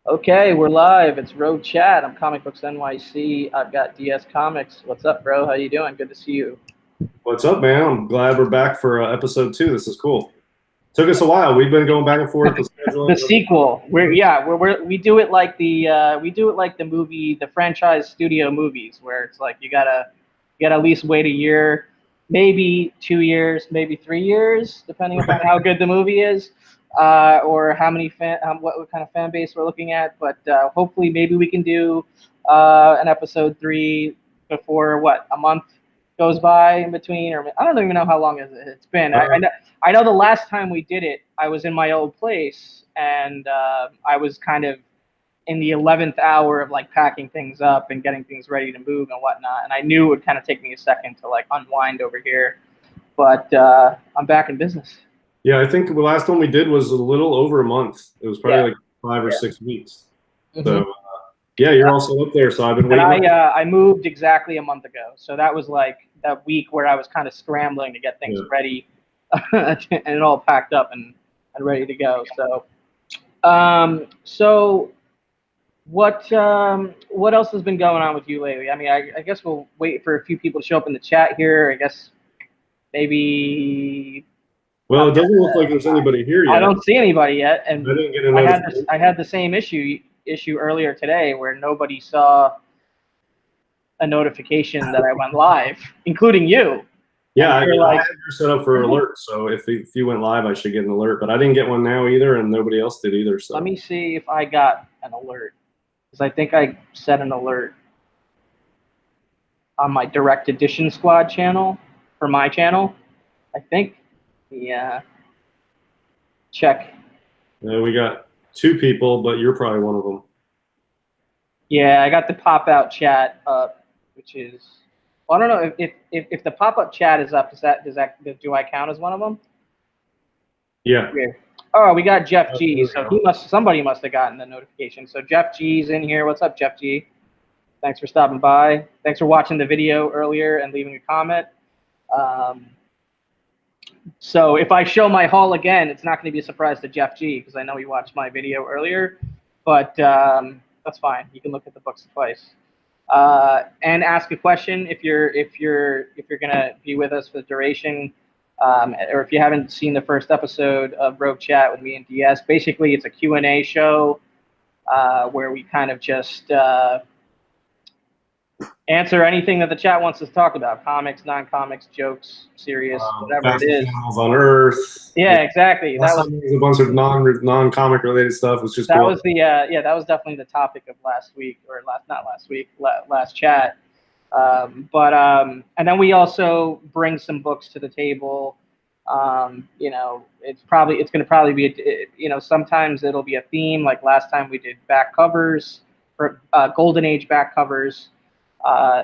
Okay, we're live. It's Road Chat. I'm Comic Books NYC. I've got DS Comics. What's up, bro? How you doing? Good to see you. What's up, man? I'm glad we're back for episode 2. This is cool. Took us a while. We've been going back and forth with The scheduling. sequel. We do it like the movie, the franchise studio movies, where it's like you gotta at least wait a year, maybe 2 years, maybe 3 years, depending upon how good the movie is, or how many what kind of fan base we're looking at. But hopefully, maybe we can do an episode 3 before a month goes by in between, or I don't even know how long it's been. I know the last time we did it, I was in my old place, and I was kind of in the 11th hour of like packing things up and getting things ready to move and whatnot. And I knew it would kind of take me a second to like unwind over here, but I'm back in business. Yeah, I think the last one we did was a little over a month. It was probably like 5 or 6 weeks. So yeah, you're also up there. So I've been waiting. And I moved exactly a month ago, so that was like that week where I was kind of scrambling to get things ready and it all packed up and ready to go. So what else has been going on with you lately? I mean, I guess we'll wait for a few people to show up in the chat here. I guess maybe. Well, it doesn't look like there's anybody here yet. I don't see anybody yet, and I didn't get a notification. I had the same issue earlier today where nobody saw a notification that I went live, including you. Yeah, I had your set up for alerts, so if you went live, I should get an alert. But I didn't get one now either, and nobody else did either. So let me see if I got an alert, because I think I set an alert on my Direct Edition Squad channel, for my channel. I think. Yeah. Check. Yeah, we got 2 people, but you're probably one of them. Yeah, I got the pop-out chat up, which is. Well, I don't know if the pop-up chat is up. Do I count as one of them? Yeah. Weird. Oh, we got Jeff G. So somebody must have gotten the notification. So Jeff G's in here. What's up, Jeff G? Thanks for stopping by. Thanks for watching the video earlier and leaving a comment. So if I show my haul again, it's not going to be a surprise to Jeff G, because I know he watched my video earlier. But that's fine. You can look at the books twice. And ask a question if you're gonna be with us for the duration, or if you haven't seen the first episode of Rogue Chat with me and DS. Basically, it's a Q&A show where we kind of just answer anything that the chat wants us to talk about: comics, non-comics, jokes, serious, whatever it is. Animals on Earth. Yeah, exactly. That was a bunch of non-comic related stuff. It was just that cool. was the that was definitely the topic of last week, or last chat. And then we also bring some books to the table. It's going to probably be sometimes it'll be a theme. Like last time we did back covers, or Golden Age back covers.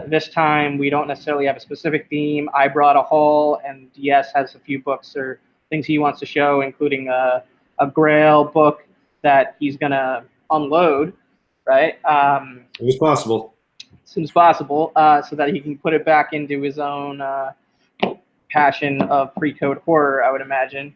This time we don't necessarily have a specific theme. I brought a haul, and DS has a few books or things he wants to show, including a Grail book that he's gonna unload, right? As soon as possible. As soon as possible, so that he can put it back into his own passion of pre-code horror, I would imagine,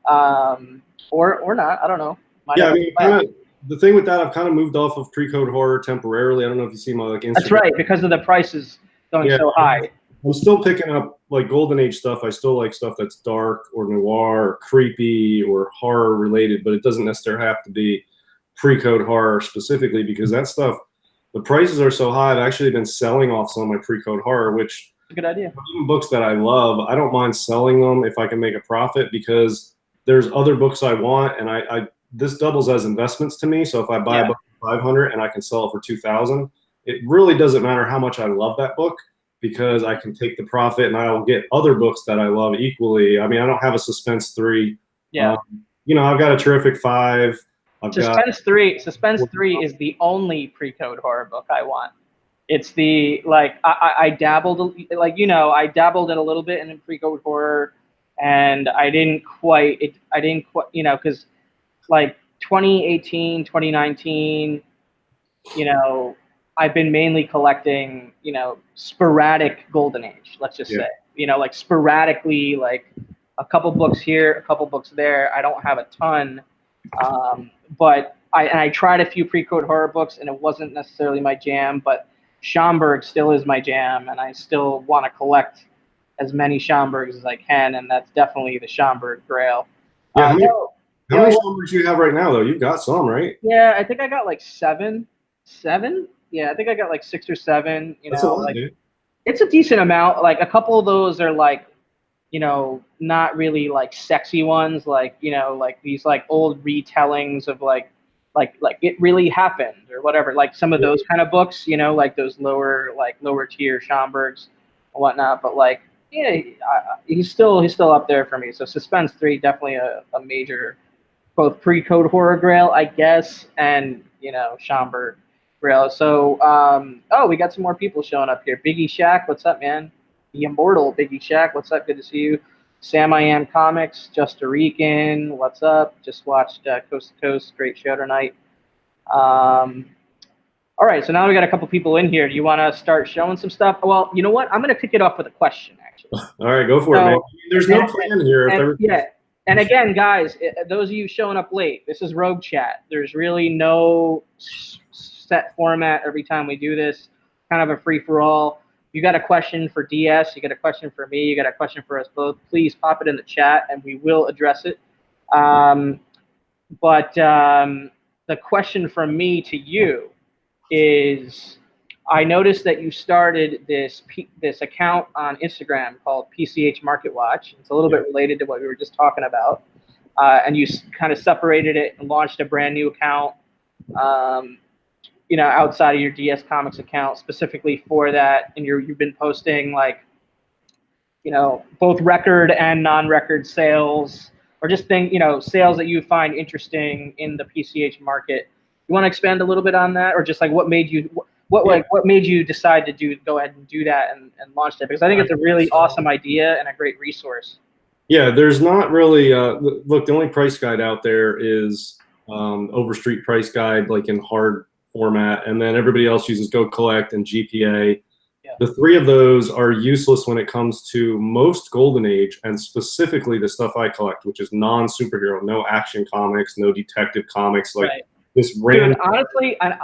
or not. I don't know. I mean, the thing with that, I've kind of moved off of pre-code horror temporarily. I don't know if you see my Instagram. That's right, because of the prices going so high. I'm still picking up like Golden Age stuff. I still like stuff that's dark or noir or creepy or horror related, but it doesn't necessarily have to be pre-code horror specifically, because that stuff, the prices are so high. I've actually been selling off some of my pre-code horror, which a good idea. Even books that I love, I don't mind selling them if I can make a profit, because there's other books I want, and this doubles as investments to me. So if I buy a book for $500 and I can sell it for $2,000, it really doesn't matter how much I love that book, because I can take the profit and I'll get other books that I love equally. I mean, I don't have a Suspense 3. Yeah. I've got a Terrific 5. Suspense 3 is the only pre-code horror book I want. It's the, like, I dabbled, like, I dabbled in a little bit in pre-code horror, and I didn't quite, because like 2018, 2019, I've been mainly collecting, sporadic Golden Age, let's just say, like sporadically, like a couple books here, a couple books there. I don't have a ton, but I tried a few pre-code horror books, and it wasn't necessarily my jam, but Schomburg still is my jam, and I still want to collect as many Schomburgs as I can, and that's definitely the Schomburg Grail. Yeah, how many Yo, Schomburgs do you have right now, though? You've got some, right? yeah, I think I got like seven. Yeah, I think I got like 6 or 7. That's a lot, Like dude. it's a decent amount. Like a couple of those are like, not really like sexy ones, like, like these like old retellings of like it really happened or whatever. Like some of those kind of books, like those lower tier Schomburgs and whatnot. But like, yeah, he's still up there for me. So Suspense 3 definitely a major both pre-code horror grail, I guess, and Schomburg grail. So oh, we got some more people showing up here. Biggie Shack, what's up, man? The immortal Biggie Shack, what's up? Good to see you. Sam I Am Comics, Just a Rican, what's up? Just watched Coast to Coast, great show tonight. All right, so now we got a couple people in here. Do you want to start showing some stuff? Well, you know what? I'm going to kick it off with a question, actually. All right, go for it, man. There's no plan here. Yeah. And again, guys, those of you showing up late, this is Rogue Chat. There's really no set format every time we do this. Kind of a free-for-all. You got a question for DS, you got a question for me, you got a question for us both, please pop it in the chat and we will address it. But the question from me to you is, I noticed that you started this account on Instagram called PCH Market Watch. It's a little bit related to what we were just talking about. And you kind of separated it and launched a brand new account, outside of your DS Comics account specifically for that. And you've been posting like, both record and non-record sales, or just sales that you find interesting in the PCH market. You want to expand a little bit on that, or just like what made you what made you decide to go ahead and do that and launch it? Because I think it's a really awesome idea and a great resource. Yeah, there's not really look, the only price guide out there is Overstreet Price Guide, like in hard format, and then everybody else uses Go Collect and GPA. Yeah. The 3 of those are useless when it comes to most Golden Age, and specifically the stuff I collect, which is non-superhero, no action comics, no detective comics, like this random. Dude,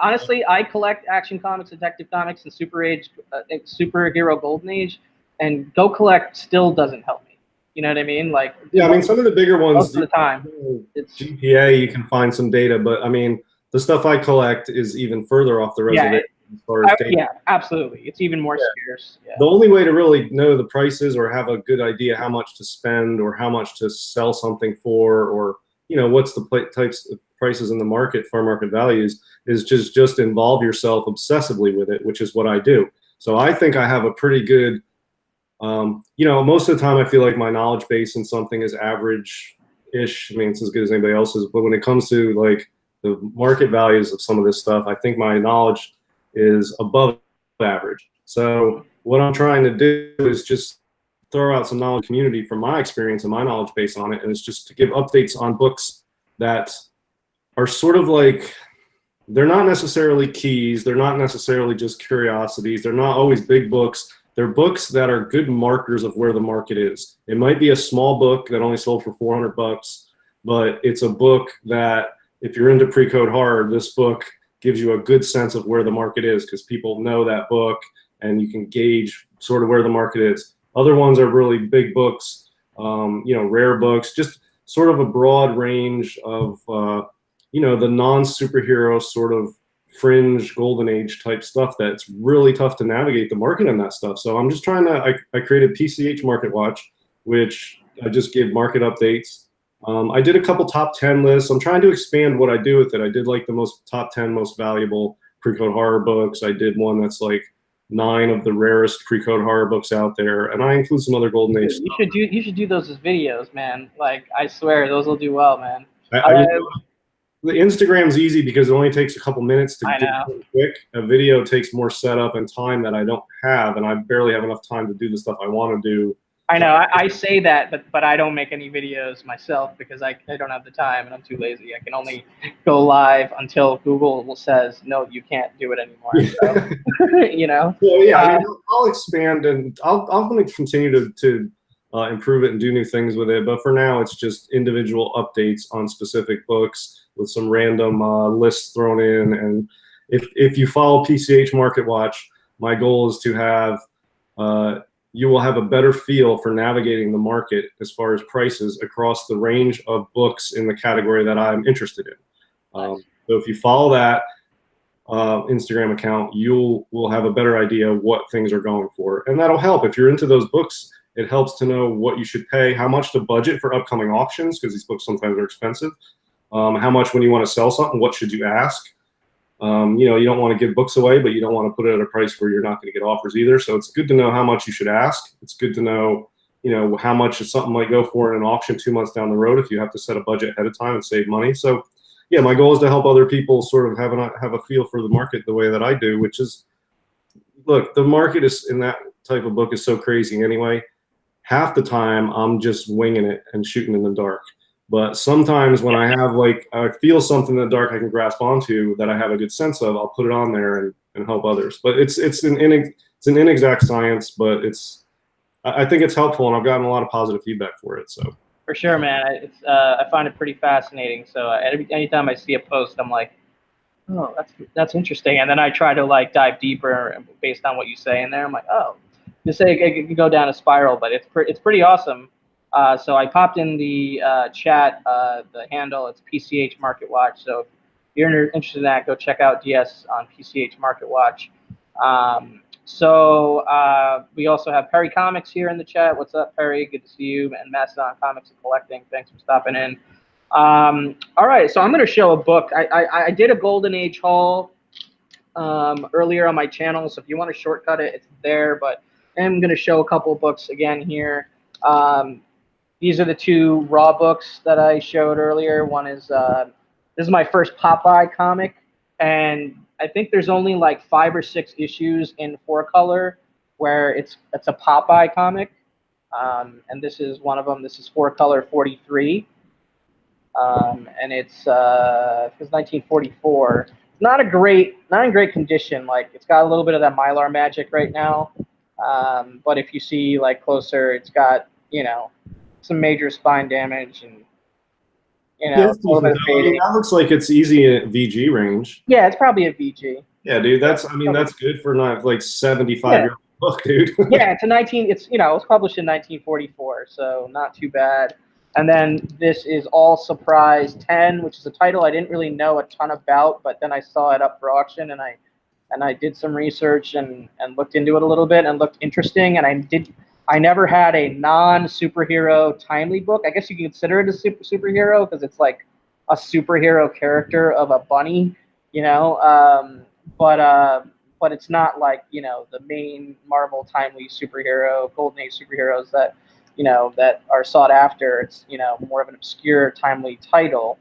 honestly, I collect action comics, detective comics, and superhero Golden Age, and Go Collect still doesn't help me. You know what I mean? Like, yeah, I mean, some of the bigger ones, most of the time, it's GPA, you can find some data, but I mean, the stuff I collect is even further off the reservation as far as data. Yeah, absolutely. It's even more scarce. Yeah. The only way to really know the prices or have a good idea how much to spend or how much to sell something for, or what's the types of prices in the market, fair market values, is just involve yourself obsessively with it, which is what I do. So I think I have a pretty good, most of the time I feel like my knowledge base in something is average-ish. I mean, it's as good as anybody else's. But when it comes to like the market values of some of this stuff, I think my knowledge is above average. So what I'm trying to do is just throw out some knowledge community from my experience and my knowledge base on it, and it's just to give updates on books that are sort of like, they're not necessarily keys, they're not necessarily just curiosities, they're not always big books. They're books that are good markers of where the market is. It might be a small book that only sold for $400, but it's a book that, if you're into pre-code horror, this book gives you a good sense of where the market is, because people know that book and you can gauge sort of where the market is. Other ones are really big books, rare books, just sort of a broad range of, the non-superhero sort of fringe Golden Age type stuff that's really tough to navigate the market on that stuff. So I'm just trying to, I created PCH Market Watch, which I just give market updates. I did a couple top 10 lists. I'm trying to expand what I do with it. I did like the top 10 most valuable pre-code horror books. I did one that's like 9 of the rarest pre-code horror books out there, and I include some other Golden Age stuff. You should do those as videos, man. Like, I swear, those will do well, man. The Instagram's easy because it only takes a couple minutes to get quick. A video takes more setup and time that I don't have, and I barely have enough time to do the stuff I want to do. I know. I say that, but I don't make any videos myself because I don't have the time and I'm too lazy. I can only go live until Google says, no, you can't do it anymore. So, Well, yeah, I mean, I'll expand, and I'm going to continue to improve it and do new things with it. But for now, it's just individual updates on specific books with some random lists thrown in. And if you follow PCH Market Watch, my goal is to have you will have a better feel for navigating the market as far as prices across the range of books in the category that I'm interested in. So if you follow that Instagram account, will have a better idea of what things are going for. And that'll help. If you're into those books, it helps to know what you should pay, how much to budget for upcoming auctions, because these books sometimes are expensive. How much when you want to sell something, what should you ask? You know, you don't want to give books away, but you don't want to put it at a price where you're not going to get offers either. So it's good to know how much you should ask. It's good to know, you know, how much something might go for in an auction 2 months down the road if you have to set a budget ahead of time and save money. So yeah, my goal is to help other people sort of have a feel for the market the way that I do, which is, look, the market is in that type of book is so crazy anyway. Half the time I'm just winging it and shooting in the dark. But sometimes when I have I feel something in the dark I can grasp onto that I have a good sense of, I'll put it on there and help others. But it's an inexact science, but I think it's helpful, and I've gotten a lot of positive feedback for it. So for sure, man, I find it pretty fascinating. So anytime I see a post, I'm like, oh, that's interesting, and then I try to like dive deeper based on what you say in there. I'm like, oh, just say it can go down a spiral, but it's pretty awesome. So I popped in the chat, the handle, it's PCH Market Watch. So if you're interested in that, go check out DS on PCH Market Watch. We also have Perry Comics here in the chat. What's up, Perry? Good to see you. And Mastodon Comics and Collecting. Thanks for stopping in. All right, so I'm going to show a book. I did a Golden Age haul earlier on my channel, so if you want to shortcut it, it's there. But I'm going to show a couple of books again here. These are the two raw books that I showed earlier. One is this is my first Popeye comic, and I think there's only like 5 or 6 issues in 4-color where it's a Popeye comic, and this is one of them. This is 4-color 43, and it's 1944. It's not in great condition. Like, it's got a little bit of that Mylar magic right now, but if you see like closer, it's got, you know, some major spine damage and, you know, a little bit of fading. That looks like it's easy at VG range. Yeah, it's probably a VG. Yeah, dude, that's good for not like 75-year-old book, dude. Yeah, it's you know, it was published in 1944, so not too bad. And then this is All Surprise 10, which is a title I didn't really know a ton about, but then I saw it up for auction, and I did some research and looked into it a little bit and looked interesting, and I never had a non-superhero timely book. I guess you can consider it a superhero because it's like a superhero character of a bunny, you know. But it's not like, you know, the main Marvel timely superhero, Golden Age superheroes that, you know, that are sought after. It's, you know, more of an obscure timely title.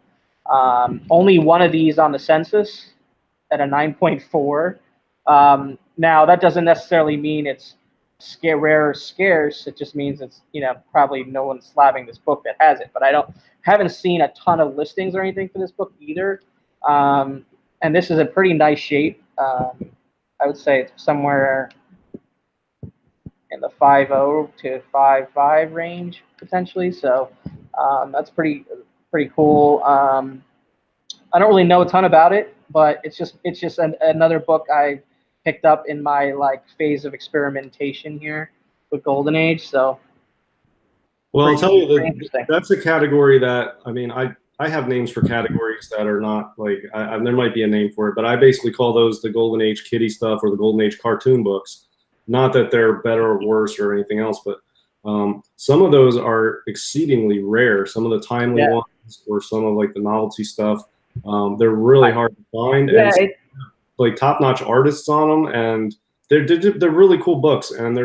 Only one of these on the census at a 9.4. Now that doesn't necessarily mean it's rare or scarce. It just means it's, you know, probably no one's slabbing this book that has it. But haven't seen a ton of listings or anything for this book either. And this is a pretty nice shape. I would say it's somewhere in the 5.0 to 5.5 range potentially. So that's pretty cool. I don't really know a ton about it, but it's just another book I picked up in my like phase of experimentation here with Golden Age. So, well, I'll tell you that that's a category that, I mean, I have names for categories that are not like, there might be a name for it, but I basically call those the Golden Age kiddie stuff or the Golden Age cartoon books. Not that they're better or worse or anything else, but some of those are exceedingly rare. Some of the timely ones or some of like the novelty stuff, they're really hard to find. Yeah, and like top-notch artists on them, and they're really cool books. And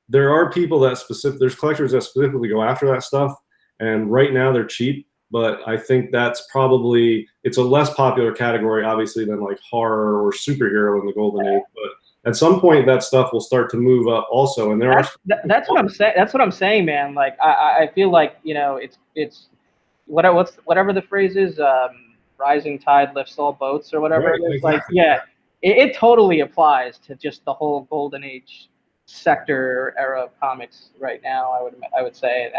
there are people that there's collectors that specifically go after that stuff. And right now they're cheap. But I think that's probably, it's a less popular category, obviously, than like horror or superhero in the Golden Age. But at some point, that stuff will start to move up also. And that's what I'm saying. That's what I'm saying, man. Like I feel like, you know, it's whatever the phrase is, rising tide lifts all boats or whatever it is. Exactly. Like, yeah, it totally applies to just the whole Golden Age sector era of comics right now. I would say,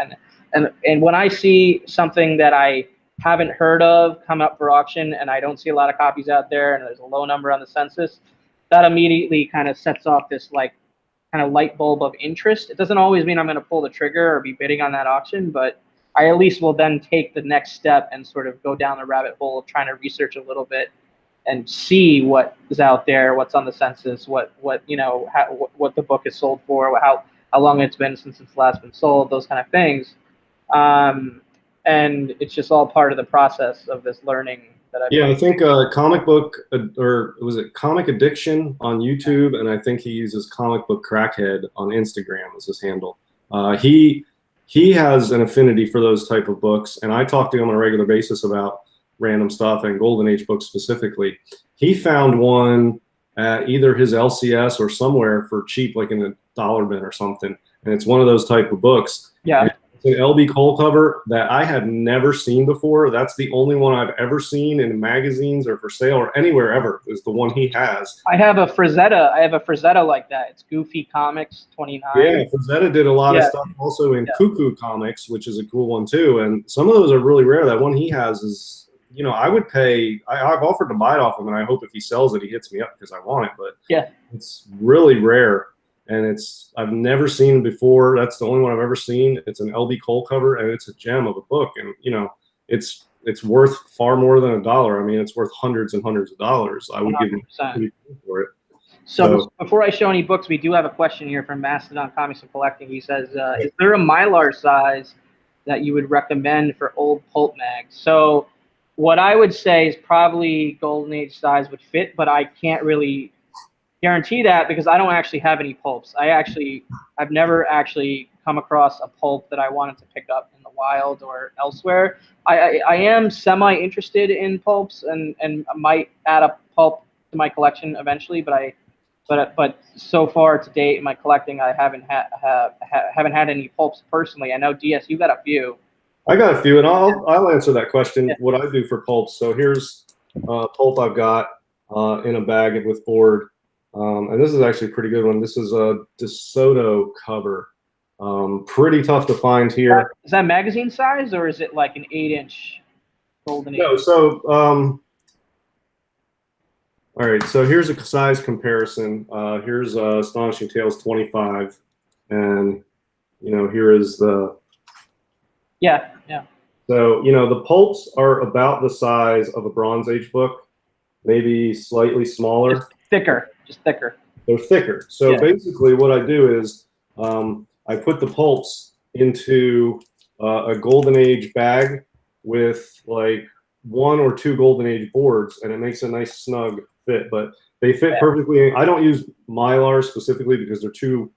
and when I see something that I haven't heard of come up for auction, and I don't see a lot of copies out there, and there's a low number on the census, that immediately kind of sets off this like kind of light bulb of interest. It doesn't always mean I'm going to pull the trigger or be bidding on that auction, but I at least will then take the next step and sort of go down the rabbit hole of trying to research a little bit and see what is out there, what's on the census, what what the book is sold for, how long it's been since it's last been sold, those kind of things. And it's just all part of the process of this learning that I've. Yeah, I think comic book, or was it Comic Addiction on YouTube, and I think he uses Comic Book Crackhead on Instagram as his handle. He has an affinity for those type of books, and I talk to him on a regular basis about random stuff and Golden Age books specifically. He found one at either his LCS or somewhere for cheap, like in a dollar bin or something, and it's one of those type of books. Yeah. It's an LB Cole cover that I had never seen before. That's the only one I've ever seen in magazines or for sale or anywhere ever, is the one he has. I have a Frazetta like that. It's Goofy Comics 29. Yeah, Frazetta did a lot of stuff also in Cuckoo Comics, which is a cool one too. And some of those are really rare. That one he has is, you know, I would pay, I've offered to buy it off him, and I hope if he sells it, he hits me up because I want it. But yeah, it's really rare. And I've never seen it before. That's the only one I've ever seen. It's an LB Cole cover, and it's a gem of a book. And, you know, it's worth far more than $1. I mean, it's worth hundreds and hundreds of dollars. I would 100%. Give him $30 for it. So before I show any books, we do have a question here from Mastodon Comics and Collecting. He says, is there a Mylar size that you would recommend for old pulp mags? So what I would say is probably Golden Age size would fit, but I can't really guarantee that because I don't actually have any pulps. I've never actually come across a pulp that I wanted to pick up in the wild or elsewhere. I am semi interested in pulps and might add a pulp to my collection eventually, but so far to date in my collecting, I haven't had any pulps personally. I know DS, you got a few. I got a few, and I'll answer that question. Yeah. What I do for pulps. So here's pulp I've got in a bag with board. And this is actually a pretty good one. This is a DeSoto cover. Pretty tough to find here. Is that magazine size, or is it like an 8-inch Golden Age? No, so all right. So here's a size comparison. Here's Astonishing Tales 25, and you know, here is the. Yeah. So you know, the pulps are about the size of a Bronze Age book, maybe slightly smaller. Just thicker. They're thicker. So basically what I do is I put the pulps into a Golden Age bag with like 1 or 2 Golden Age boards, and it makes a nice snug fit. But they fit perfectly. I don't use Mylar specifically because they're too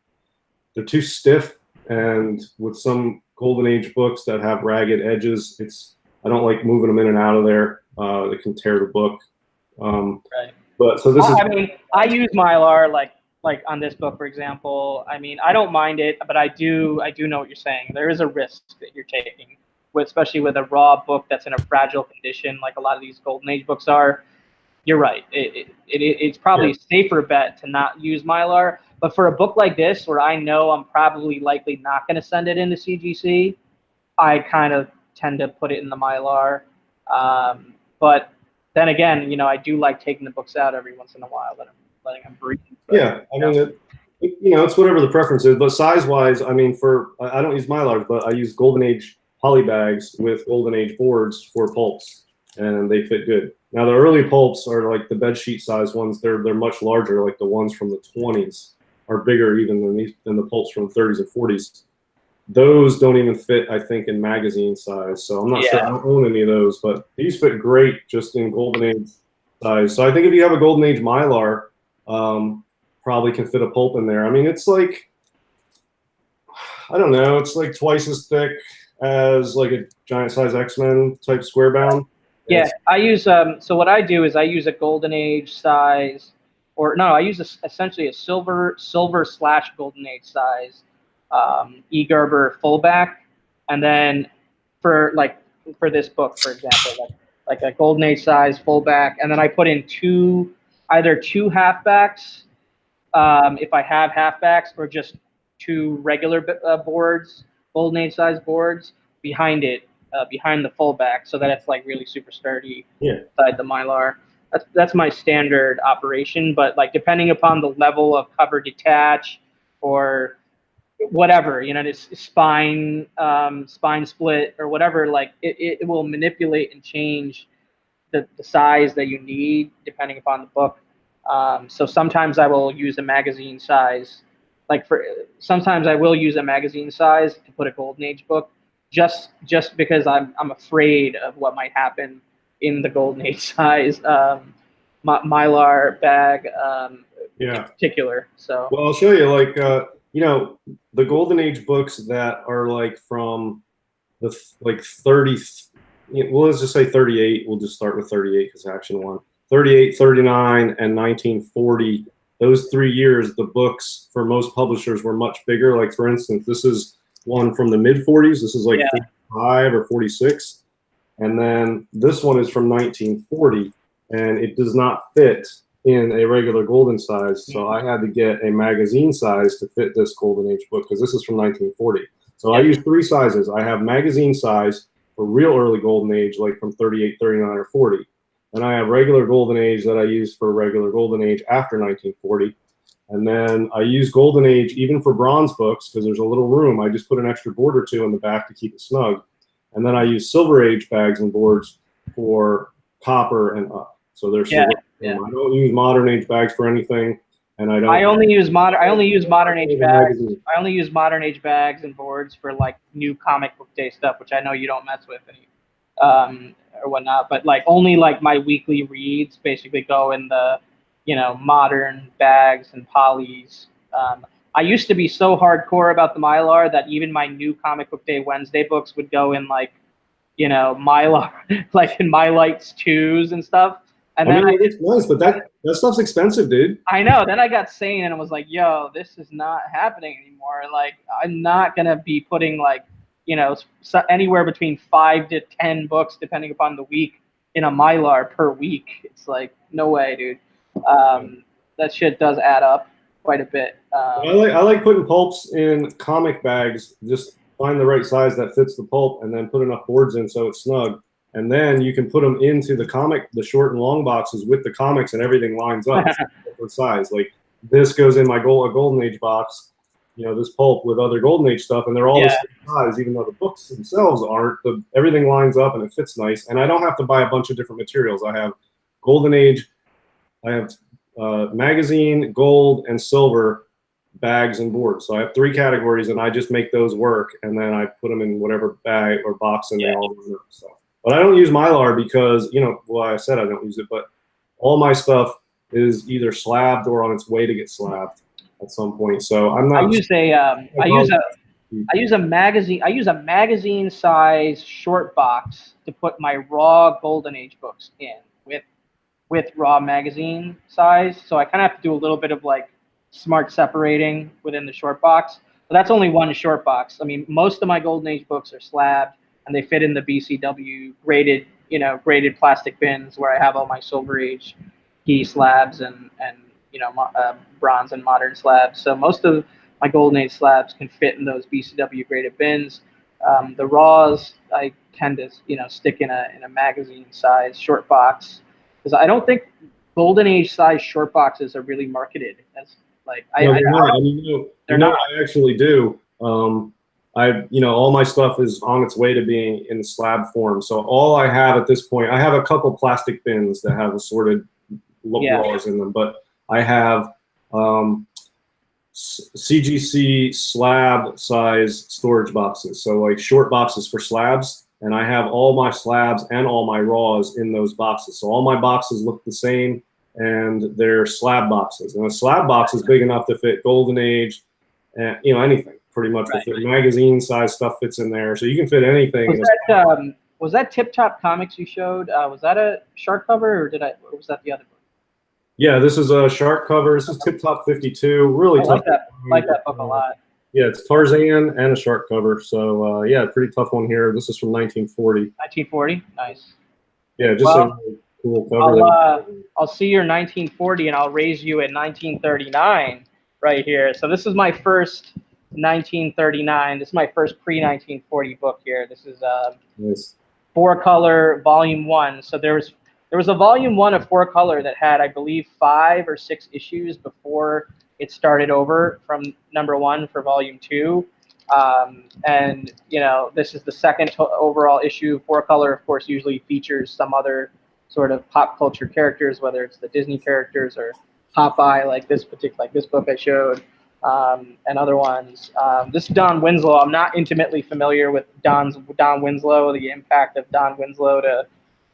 stiff, and with some Golden Age books that have ragged edges, I don't like moving them in and out of there. It can tear the book. Right. But so this is. I mean, I use Mylar like on this book, for example. I mean, I don't mind it, but I do know what you're saying. There is a risk that you're taking, especially with a raw book that's in a fragile condition, like a lot of these Golden Age books are. You're right. It's probably a safer bet to not use Mylar. But for a book like this, where I know I'm probably likely not going to send it into CGC, I kind of tend to put it in the Mylar. But then again, you know, I do like taking the books out every once in a while, letting them breathe. But, yeah, I mean, you know, it's whatever the preference is. But size-wise, I mean, I don't use Mylars, but I use Golden Age poly bags with Golden Age boards for pulps, and they fit good. Now, the early pulps are like the bed sheet size ones. They're much larger, like the ones from the 20s are bigger even than the pulps from the 30s and 40s. Those don't even fit, I think, in magazine size. So I'm not sure. I don't own any of those, but these fit great just in Golden Age size. So I think if you have a Golden Age Mylar, probably can fit a pulp in there. I mean, it's like, I don't know, it's like twice as thick as like a giant size X-Men type square bound. Yeah, I use, so what I do is I use a Golden Age size, or no, I use essentially a silver / Golden Age size E. Gerber fullback, and then for this book, for example, like a Golden Age size fullback, and then I put in either two halfbacks if I have halfbacks, or just two regular boards, golden age size boards behind it, behind the fullback, so that it's like really super sturdy Yeah. inside the Mylar. That's my standard operation. But like depending upon the level of cover detach or whatever, it's spine split or whatever, like it will manipulate and change the size that you need depending upon the book. So sometimes I will use a magazine size, sometimes I will use a magazine size to put a golden age book, just because I'm afraid of what might happen in the golden age size mylar bag, in Yeah. particular. So Well, I'll show you, like, the golden age books that are like from the like 30, well, let's just say 38. We'll just start with 38 because Action won. 38, 39, and 1940. Those 3 years, the books for most publishers were much bigger. Like, for instance, this is one from the mid 40s. This is like 45 or 46. And then this one is from 1940, and it does not fit in a regular golden size. So I had to get a magazine size to fit this golden age book because this is from 1940. So I use 3 sizes. I have magazine size for real early golden age, like from 38, 39, or 40. And I have regular golden age that I use for regular golden age after 1940. And then I use golden age even for bronze books because there's a little room. I just put an extra board or 2 in the back to keep it snug. And then I use silver age bags and boards for copper and up. So there's I don't use modern age bags for anything. And I only use modern age bags. I only use modern age bags and boards for like new comic book day stuff, which I know you don't mess with any, or whatnot. But like only like my weekly reads basically go in the, modern bags and polys. I used to be so hardcore about the Mylar that even my new comic book day Wednesday books would go in like, Mylar, like in Mylights 2s and stuff. And then it's nice, but that stuff's expensive, dude. I know. Then I got sane and I was like, yo, this is not happening anymore. Like, I'm not going to be putting like, anywhere between 5 to 10 books, depending upon the week, in a Mylar per week. It's like, no way, dude. That shit does add up quite a bit. I like putting pulps in comic bags. Just find the right size that fits the pulp and then put enough boards in so it's snug. And then you can put them into the short and long boxes with the comics, and everything lines up. Different size. Like this goes in my golden age box, this pulp with other golden age stuff, and they're all the same size, even though the books themselves aren't. Everything lines up and it fits nice. And I don't have to buy a bunch of different materials. I have golden age, I have magazine, gold, and silver bags and boards. So I have 3 categories, and I just make those work, and then I put them in whatever bag or box, and they all work. So. But I don't use Mylar because, I said I don't use it, but all my stuff is either slabbed or on its way to get slabbed at some point. So I'm not. I use a magazine size short box to put my raw golden age books in with raw magazine size. So I kind of have to do a little bit of like smart separating within the short box. But that's only one short box. I mean, most of my golden age books are slabbed, and they fit in the BCW graded plastic bins where I have all my silver age key slabs and bronze and modern slabs. So most of my golden age slabs can fit in those BCW graded bins. The raws I tend to stick in a magazine size short box because I don't think golden age size short boxes are really marketed as like they're not. I actually do. All my stuff is on its way to being in slab form. So all I have at this point, I have a couple plastic bins that have assorted raws in them, but I have CGC slab size storage boxes. So like short boxes for slabs, and I have all my slabs and all my raws in those boxes. So all my boxes look the same, and they're slab boxes. And a slab box is big enough to fit golden age, and anything. Pretty much magazine size stuff fits in there, so you can fit anything. Was that Tip Top Comics you showed? Was that a shark cover, or was that the other book? Yeah, this is a shark cover. This is Tip Top 52. Really tough. I like that book a lot. Yeah, it's Tarzan and a shark cover. So pretty tough one here. This is from 1940. 1940, nice. Yeah, just cool cover. I'll see your 1940 and I'll raise you at 1939 right here. So this is my first 1939. This is my first pre-1940 book here. This is Nice. 4-color volume 1. So there was a volume 1 of 4-color that had, I believe, 5 or 6 issues before it started over from number 1 for volume 2. And you know, this is the second overall issue. 4-color, of course, usually features some other sort of pop culture characters, whether it's the Disney characters or Popeye, like this book I showed, and other ones. This is Don Winslow. I'm not intimately familiar with Don Winslow, the impact of Don Winslow to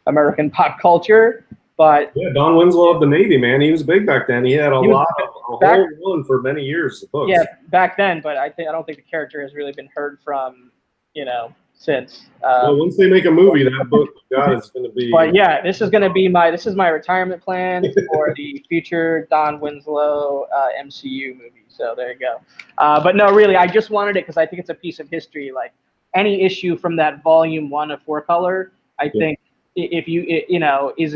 American pop culture, but yeah, Don Winslow of the Navy, man, he was big back then. He had a whole run for many years. Books. Yeah, back then, but I don't think the character has really been heard from, you know, since. Well, once they make a movie, that book, God, is going to be. But yeah, this is my retirement plan for the future Don Winslow MCU movie. So there you go. But no, really, I just wanted it because I think it's a piece of history. Like any issue from that volume 1 of 4-color, I think if you know is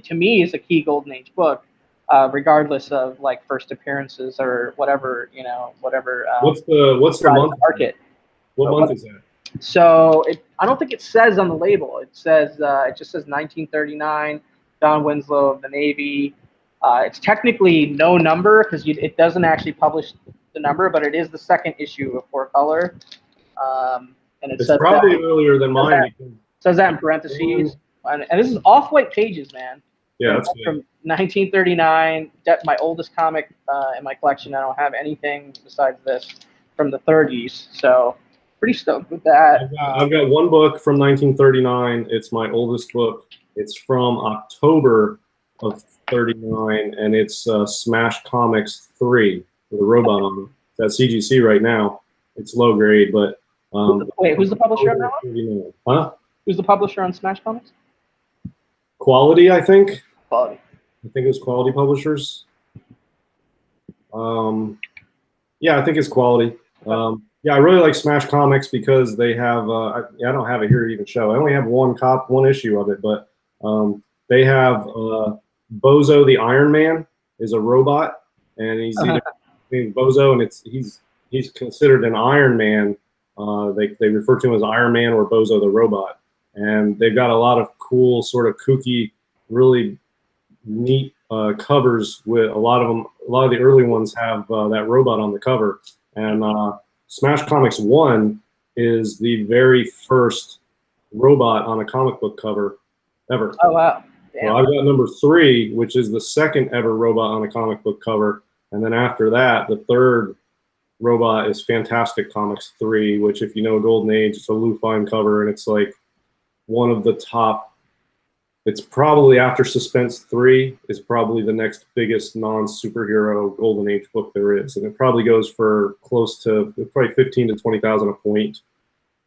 to me is a key Golden Age book. Regardless of like first appearances or whatever, you know, whatever. What's the month? Market. What month is that? So I don't think it says on the label. It says it just says 1939, Don Winslow of the Navy. It's technically no number because it doesn't actually publish the number, but it is the second issue of 4-color. And it's probably earlier than mine. It says that in parentheses, and this is off-white pages, man. Yeah, that's from 1939. My oldest comic in my collection. I don't have anything besides this from the 30s, so pretty stoked with that. I've got one book from 1939. It's my oldest book. It's from October of 39, and it's Smash Comics 3 with a robot on it. It's at CGC right now. It's low grade, but wait, who's the publisher on that one? Huh? Who's the publisher on Smash Comics? Quality, I think. Quality. I think it's Quality Publishers. Yeah, I think it's Quality. Yeah, I really like Smash Comics because they have. I don't have it here to even show. I only have one issue of it, but they have Bozo the Iron Man is a robot, and he's Bozo, and he's considered an Iron Man. They refer to him as Iron Man or Bozo the robot, and they've got a lot of cool, sort of kooky, really neat covers. With a lot of the early ones have that robot on the cover, and Smash Comics 1 is the very first robot on a comic book cover ever. Oh, wow. So I've got number 3, which is the second ever robot on a comic book cover. And then after that, the third robot is Fantastic Comics 3, which, if you know Golden Age, it's a Lou Fine cover, and it's like one of the top. It's probably, after Suspense 3, is probably the next biggest non-superhero Golden Age book there is. And it probably goes for close to probably 15 to 20,000 a point.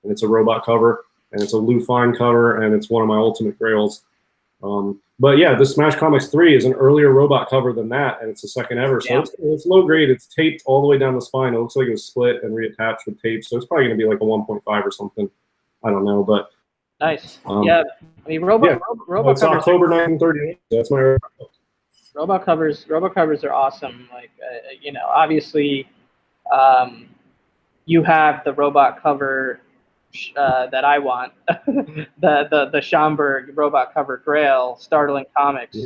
And it's a robot cover, and it's a Lou Fine cover, and it's one of my ultimate grails. But yeah, the Smash Comics 3 is an earlier robot cover than that, and it's the second ever. So it's low grade. It's taped all the way down the spine. It looks like it was split and reattached with tape. So it's probably going to be like a 1.5 or something. I don't know, but. Nice. Yeah, I mean, robot it's covers. October 1938. That's my robot covers. Robot covers are awesome. Like, you know, obviously, you have the robot cover that I want, the Schomburg robot cover Grail, Startling Comics.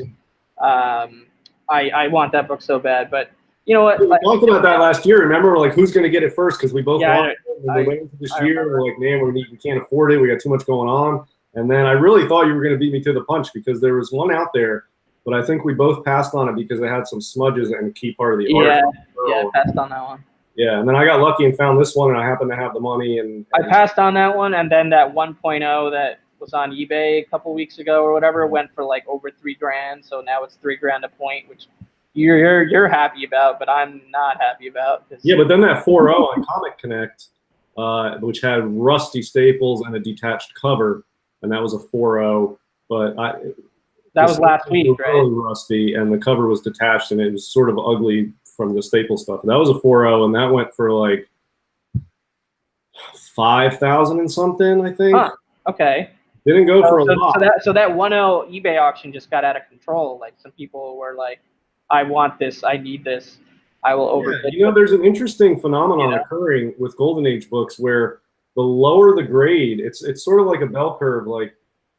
I want that book so bad, but you know what? We talked about that last year. Remember, we're like, who's going to get it first? Because we both want it. And we went into this year, we're like, man, we can't afford it. We got too much going on. And then I really thought you were going to beat me to the punch because there was one out there, but I think we both passed on it because it had some smudges and a key part of the art. Yeah, I passed on that one. Yeah, and then I got lucky and found this one, and I happened to have the money. And I passed on that one, and then that 1.0 that was on eBay a couple weeks ago or whatever went for like over $3,000. So now it's $3,000 a point, which you're happy about, but I'm not happy about. Yeah, but then that 4.0 on Comic Connect, which had rusty staples and a detached cover, and that was a 4.0. But that was last week, right? Really rusty, and the cover was detached, and it was sort of ugly from the staple stuff. That was a 4.0, and that went for like 5,000 and something, I think. Huh. Okay. Didn't go for a lot. So that 1.0 eBay auction just got out of control. Like some people were like, I want this, I need this, I will overbid. You know, there's an interesting phenomenon occurring with Golden Age books where the lower the grade, it's sort of like a bell curve. Like,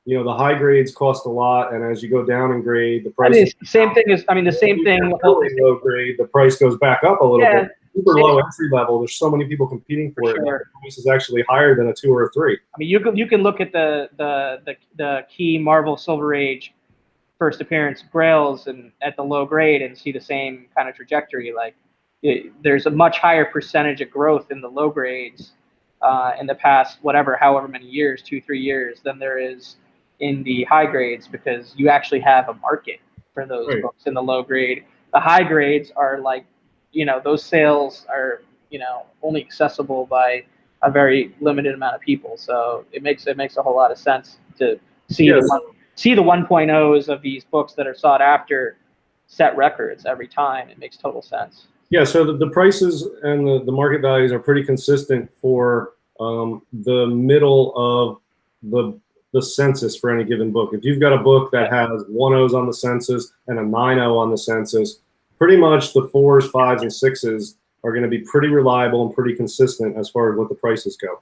you know, the high grades cost a lot, and as you go down in grade, the price. I mean, same thing is. I mean, the same thing. Really low grade, the price goes back up a little bit. Super same. low entry level. There's so many people competing for it. Sure. The price is actually higher than a 2 or a 3. I mean, you can look at the key Marvel Silver Age first appearance Grails and at the low grade and see the same kind of trajectory. Like there's a much higher percentage of growth in the low grades in the past however many years, 2-3 years, than there is in the high grades, because you actually have a market for those books in the low grade. The high grades are like, you know, those sales are, you know, only accessible by a very limited amount of people. So it makes a whole lot of sense to see the 1.0s of these books that are sought after set records every time. It makes total sense. Yeah, so the prices and the market values are pretty consistent for the middle of the census for any given book. If you've got a book that has 1.0s on the census and a 9.0 on the census, pretty much the 4s, 5s, and 6s are going to be pretty reliable and pretty consistent as far as what the prices go.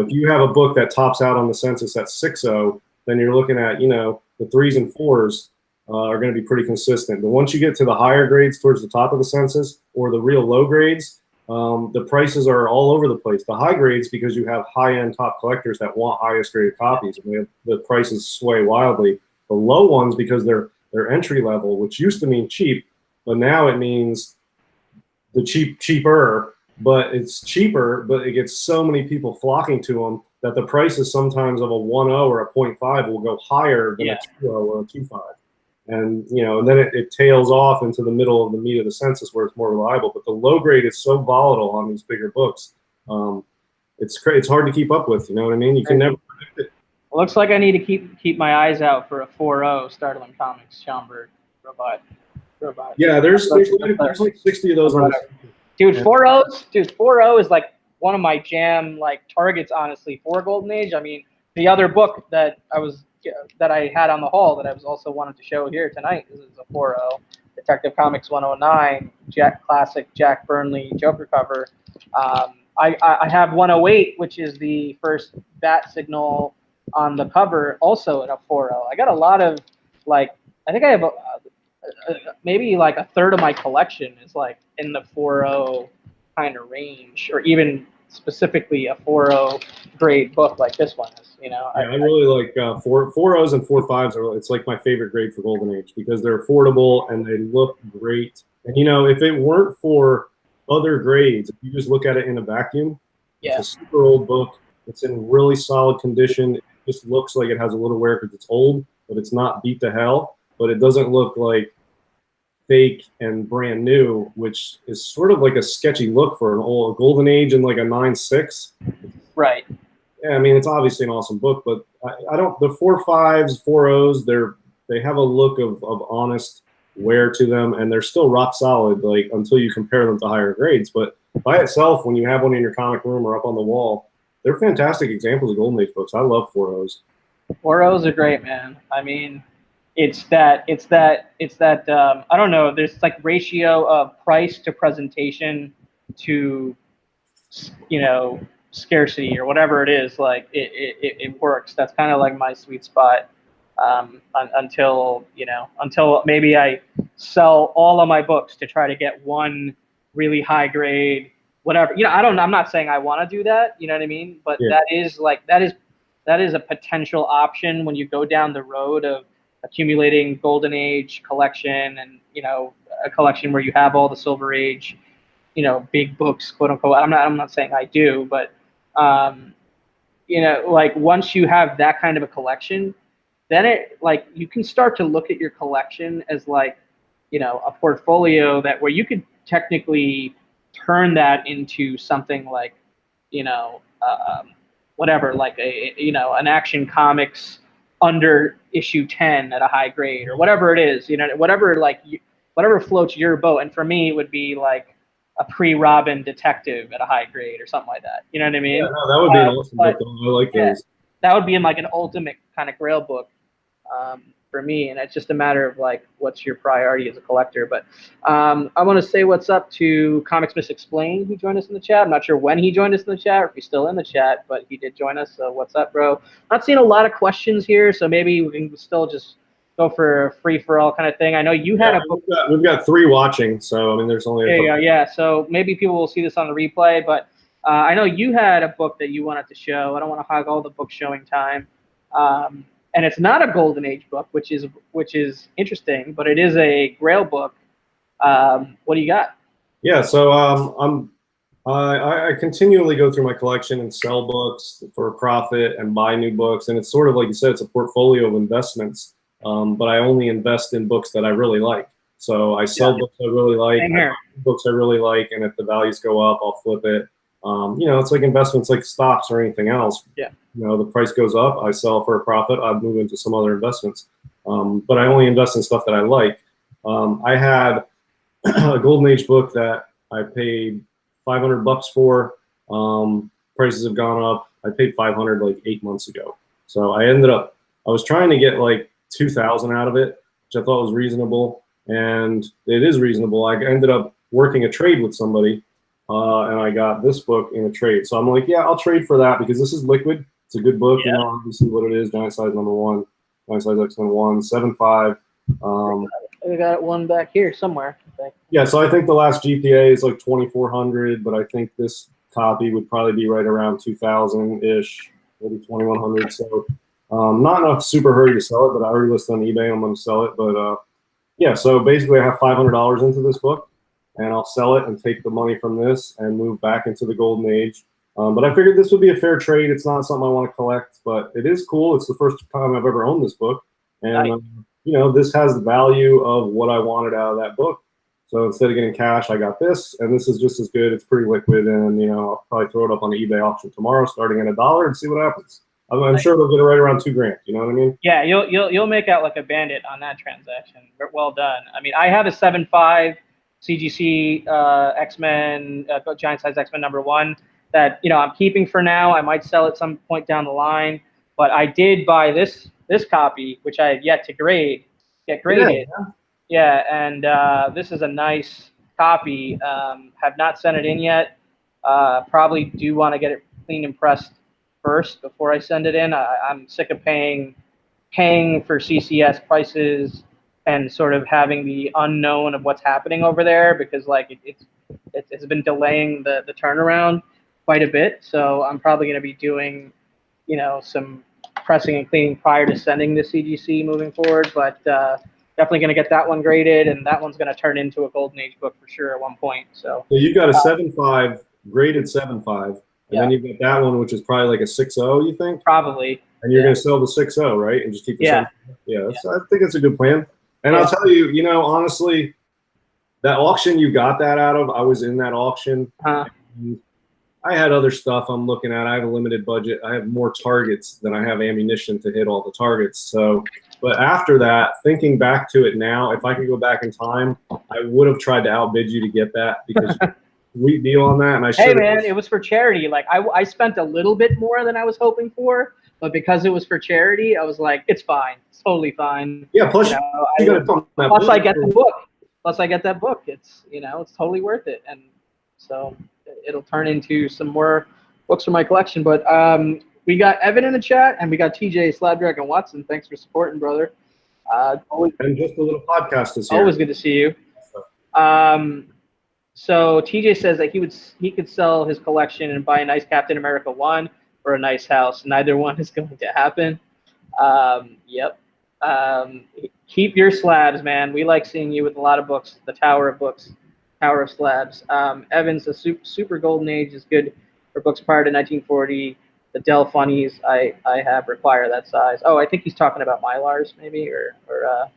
If you have a book that tops out on the census at 6.0, then you're looking at, you know, the 3s and 4s are going to be pretty consistent. But once you get to the higher grades towards the top of the census or the real low grades, the prices are all over the place. The high grades, because you have high-end top collectors that want highest graded copies, and the prices sway wildly. The low ones, because they're entry level, which used to mean cheap, but now it means the cheaper, but it's cheaper, but it gets so many people flocking to them that the prices sometimes of a 1.0 or a 0.5 will go higher than a 2.0 or a 2.5. And, you know, and then it tails off into the middle of the meat of the census where it's more reliable. But the low grade is so volatile on these bigger books. It's hard to keep up with, you know what I mean? You can never predict it. Well, looks like I need to keep my eyes out for a 4.0 Startling Comics Schaumburg robot. Yeah, there's like 60 of those on the Dude, 4.0 is like one of my jam like targets, honestly, for Golden Age. I mean, the other book that I had on the haul that I was also wanted to show here tonight is a 4.0 Detective Comics 109 classic Jack Burnley Joker cover. I have 108, which is the first bat signal on the cover, also in a 4.0. I got a lot of like, I think I have maybe like a third of my collection is like in the 4.0 kind of range, or even specifically a 4.0 grade book like this one is. You know, yeah, I really like 4.0s and 4.5s. It's like my favorite grade for Golden Age because they're affordable and they look great. And you know, if it weren't for other grades, if you just look at it in a vacuum, it's a super old book. It's in really solid condition. It just looks like it has a little wear because it's old, but it's not beat to hell. But it doesn't look like fake and brand new, which is sort of like a sketchy look for an old Golden Age and like a 9.6. Right. Yeah, I mean, it's obviously an awesome book, but I don't. The 4.5s, 4.0s, they have a look of honest wear to them, and they're still rock solid. Like until you compare them to higher grades, but by itself, when you have one in your comic room or up on the wall, they're fantastic examples of Golden Age books. I love 4.0s. 4.0s are great, man. I mean, it's that I don't know. There's like ratio of price to presentation to, you know, scarcity or whatever it is. Like it works. That's kind of like my sweet spot. Until maybe I sell all of my books to try to get one really high grade, whatever. You know, I'm not saying I want to do that. You know what I mean? But that is a potential option when you go down the road of accumulating Golden Age collection and, you know, a collection where you have all the Silver Age, you know, big books, quote unquote. I'm not saying I do, but you know, like once you have that kind of a collection, then it like you can start to look at your collection as like, you know, a portfolio where you could technically turn that into something like, you know, whatever, like an Action Comics under issue 10 at a high grade or whatever it is, you know, whatever floats your boat. And for me, it would be like a pre-Robin detective at a high grade or something like that. You know what I mean? Yeah, no, that would be an awesome book. I like those. that would be in like an ultimate kind of Grail book for me, and it's just a matter of like what's your priority as a collector. But I want to say what's up to Comics Miss Explained, who joined us in the chat. I'm not sure when he joined us in the chat or if he's still in the chat, but he did join us. So what's up, bro? Not seeing a lot of questions here, so maybe we can still just go for a free-for-all kind of thing. I know you had a book. We've got 3 watching, so I mean, there's only There you go. Yeah, so maybe people will see this on the replay, but I know you had a book that you wanted to show. I don't want to hog all the book showing time. And it's not a Golden Age book, which is interesting, but it is a Grail book. What do you got? Yeah, so I continually go through my collection and sell books for a profit and buy new books, and it's sort of like you said, it's a portfolio of investments. But I only invest in books that I really like. So I sell books I really like, books I really like, and if the values go up, I'll flip it. You know, it's like investments like stocks or anything else. Yeah. You know, the price goes up, I sell for a profit, I move into some other investments. But I only invest in stuff that I like. I had a Golden Age book that I paid $500 for. Prices have gone up. I paid $500 like 8 months ago. So I was trying to get like 2,000 out of it, which I thought was reasonable, and it is reasonable. I ended up working a trade with somebody, and I got this book in a trade. So I'm like, yeah, I'll trade for that because this is liquid. It's a good book. You know, obviously what it is. Giant size #1, giant size X-Men 1, 7.5. I got one back here somewhere. Yeah, so I think the last GPA is like 2,400, but I think this copy would probably be right around 2,000-ish, maybe 2,100. So not in a super hurry to sell it, but I already listed on eBay. I'm going to sell it. But yeah, so basically I have $500 into this book, and I'll sell it and take the money from this and move back into the Golden Age. But I figured this would be a fair trade. It's not something I want to collect, but it is cool. It's the first time I've ever owned this book. And, you know, this has the value of what I wanted out of that book. So instead of getting cash, I got this, and this is just as good. It's pretty liquid, and, you know, I'll probably throw it up on the eBay auction tomorrow, starting at $1 and see what happens. I'm sure they'll get it right around $2,000. You know what I mean? Yeah, you'll make out like a bandit on that transaction. Well done. I mean, I have a 7.5 CGC X-Men giant size X-Men #1 that, you know, I'm keeping for now. I might sell at some point down the line, but I did buy this copy, which I have yet to get graded. Yeah, and this is a nice copy. Have not sent it in yet. Probably do want to get it clean and pressed first before I send it in. I'm sick of paying for CCS prices and sort of having the unknown of what's happening over there, because like it's been delaying the turnaround quite a bit. So I'm probably going to be doing, you know, some pressing and cleaning prior to sending the CGC moving forward. But definitely going to get that one graded, and that one's going to turn into a Golden Age book for sure at one point. So you got a 7.5, graded 7.5. And then you've got that one, which is probably like a 6.0, you think? Probably. And you're going to sell the 6.0, right? And just keep the 7. Yeah, I think it's a good plan. And Yeah. I'll tell you, you know, honestly, that auction you got that out of, I was in that auction. I had other stuff I'm looking at. I have a limited budget. I have more targets than I have ammunition to hit all the targets. So, but after that, thinking back to it now, if I could go back in time, I would have tried to outbid you to get that, because sweet deal on that. And I Hey man, it was for charity. Like I spent a little bit more than I was hoping for, but because it was for charity, I was like, it's fine. It's totally fine. Yeah, plus you know, plus I get the book. Plus I get that book. It's, you know, it's totally worth it. And so it'll turn into some more books from my collection. But we got Evan in the chat, and we got TJ Slabdragon Watson. Thanks for supporting, brother. And just a little podcast is here. Always good to see you. So TJ says that he could sell his collection and buy a nice Captain America 1 or a nice house. Neither one is going to happen. Yep. Keep your slabs, man. We like seeing you with a lot of books. The Tower of Books, Tower of Slabs. Evans, the super Golden Age is good for books prior to 1940. The Dell Funnies I have require that size. Oh, I think he's talking about Mylars maybe or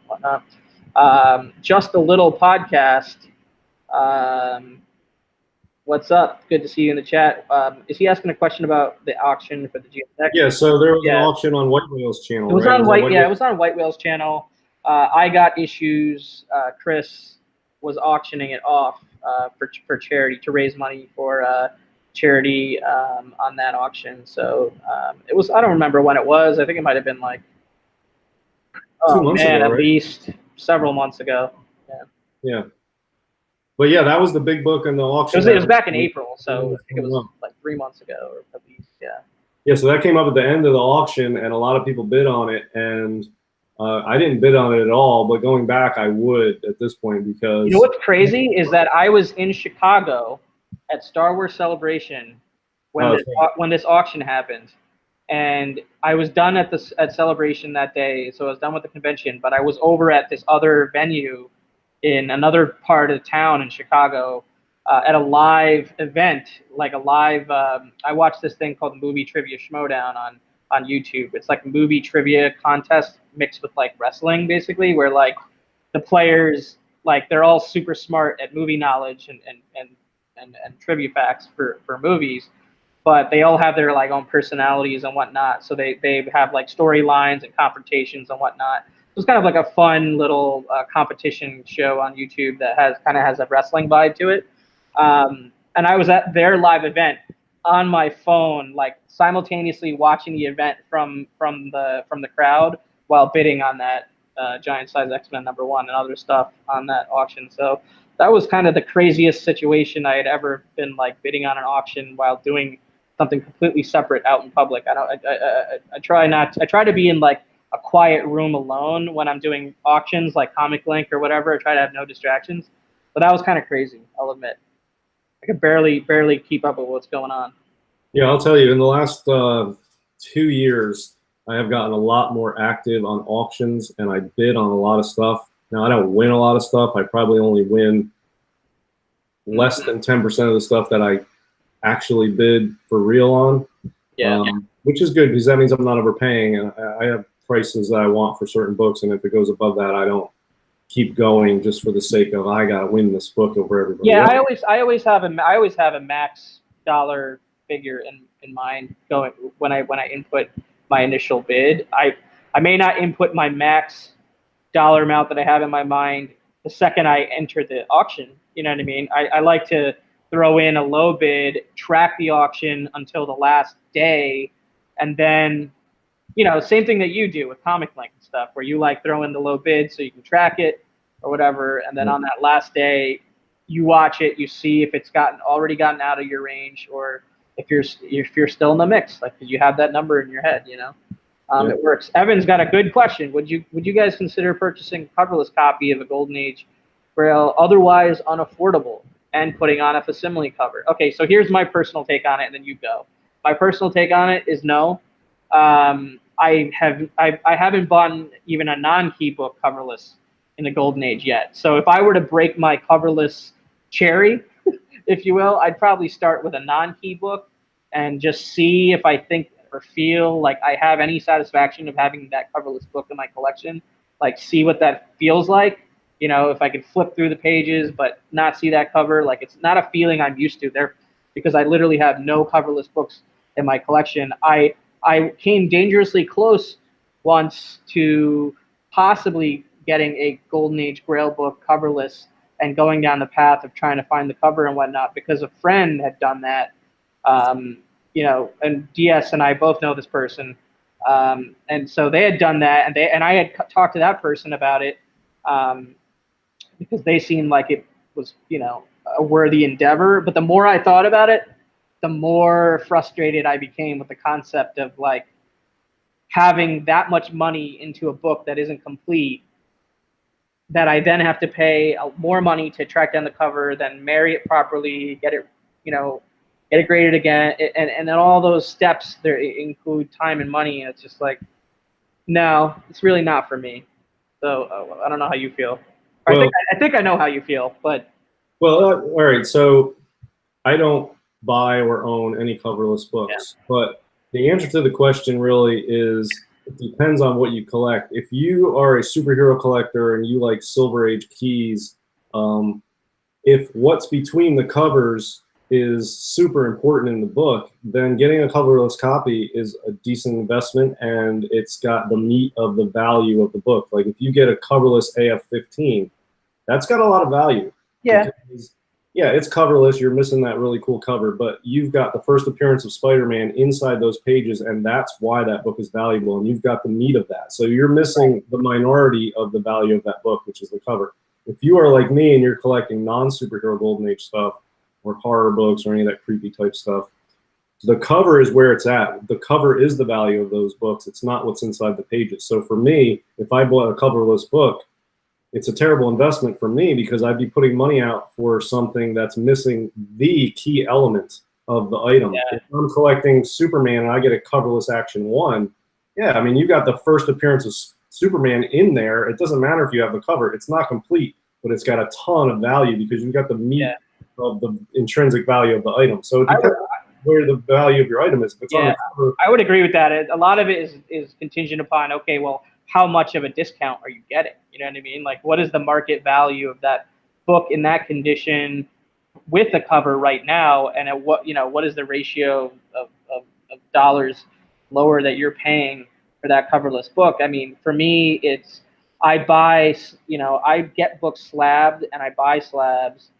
whatnot. Just a little podcast. What's up? Good to see you in the chat. Is he asking a question about the auction for the GSX? Yeah, so there was an auction on White Whale's channel. It was on it was on White Whale's channel. I got issues. Chris was auctioning it off for charity to raise money for charity on that auction. So it was, I don't remember when it was. I think it might have been like, 2 oh months man, ago, at right? least several months ago. Yeah. Yeah. But yeah, that was the big book in the auction. It was back in April, so I think it was Up. like 3 months ago, or at least. Yeah. Yeah, so that came up at the end of the auction, and a lot of people bid on it, and I didn't bid on it at all. But going back, I would at this point because You know what's crazy is that I was in Chicago at Star Wars Celebration when this auction happened, and I was done at Celebration that day, so I was done with the convention. But I was over at this other venue in another part of town in Chicago at a live event, like a live. I watched this thing called Movie Trivia Schmodown on YouTube. It's like a movie trivia contest mixed with like wrestling, basically, where like the players, like, they're all super smart at movie knowledge and trivia facts for movies, but they all have their like own personalities and whatnot. So they have like storylines and confrontations and whatnot. So it's kind of like a fun little competition show on YouTube that has a wrestling vibe to it. And I was at their live event on my phone, like simultaneously watching the event from the crowd while bidding on that giant size X-Men #1 and other stuff on that auction. So that was kind of the craziest situation I had ever been like bidding on an auction while doing something completely separate out in public. I try to be in like a quiet room alone when I'm doing auctions like Comic Link or whatever. I try to have no distractions, but that was kind of crazy, I'll admit. I could barely keep up with what's going on. Yeah, I'll tell you, in the last 2 years, I have gotten a lot more active on auctions, and I bid on a lot of stuff. Now, I don't win a lot of stuff. I probably only win less than 10% of the stuff that I actually bid for real on. Yeah. Which is good because that means I'm not overpaying, and I have prices that I want for certain books, and if it goes above that, I don't keep going just for the sake of I gotta win this book over everybody else. I always have a max dollar figure in mind going when I input my initial bid. I may not input my max dollar amount that I have in my mind the second I enter the auction. You know what I mean? I like to throw in a low bid, track the auction until the last day, and then, you know, same thing that you do with Comic Link and stuff, where you like throw in the low bid so you can track it or whatever, and then on that last day, you watch it, you see if it's already gotten out of your range, or if you're still in the mix, like you have that number in your head, you know. It works. Evan's got a good question. Would you guys consider purchasing a coverless copy of a Golden Age Grail otherwise unaffordable and putting on a facsimile cover? Okay, so here's my personal take on it, and then you go. My personal take on it is no. I haven't bought even a non-key book coverless in the Golden Age yet. So if I were to break my coverless cherry, if you will, I'd probably start with a non-key book and just see if I think or feel like I have any satisfaction of having that coverless book in my collection. Like, see what that feels like. You know, if I could flip through the pages but not see that cover, like, it's not a feeling I'm used to there, because I literally have no coverless books in my collection. I came dangerously close once to possibly getting a Golden Age Grail book coverless and going down the path of trying to find the cover and whatnot, because a friend had done that. You know, and DS and I both know this person, and so they had done that, and I had talked to that person about it, because they seemed like it was, you know, a worthy endeavor. But the more I thought about it, the more frustrated I became with the concept of like having that much money into a book that isn't complete, that I then have to pay more money to track down the cover, then marry it properly, get it, you know, get it graded again, and then all those steps there include time and money, and it's just like, no, it's really not for me. So I don't know how you feel. Well, I think I know how you feel, but all right. So I don't buy or own any coverless books, but the answer to the question really is it depends on what you collect. If you are a superhero collector and you like Silver Age keys, if what's between the covers is super important in the book, then getting a coverless copy is a decent investment, and it's got the meat of the value of the book. Like if you get a coverless AF-15, that's got a lot of value. yeah, Because, yeah, it's coverless. You're missing that really cool cover, but you've got the first appearance of Spider-Man inside those pages, and that's why that book is valuable, and you've got the meat of that. So you're missing the minority of the value of that book, which is the cover. If you are like me and you're collecting non-superhero Golden Age stuff or horror books or any of that creepy type stuff, the cover is where it's at. The cover is the value of those books. It's not what's inside the pages. So for me, if I bought a coverless book, it's a terrible investment for me because I'd be putting money out for something that's missing the key element of the item. Yeah. If I'm collecting Superman and I get a coverless Action 1, yeah, I mean, you got the first appearance of Superman in there. It doesn't matter if you have the cover. It's not complete, but it's got a ton of value because you've got the meat of the intrinsic value of the item. So it depends where the value of your item is. If it's on the cover, I would agree with that. A lot of it is contingent upon, okay, well, how much of a discount are you getting? You know what I mean? Like, what is the market value of that book in that condition with the cover right now? And at what, what is the ratio of dollars lower that you're paying for that coverless book? I mean, for me, I buy, I get books slabbed and I buy slabs.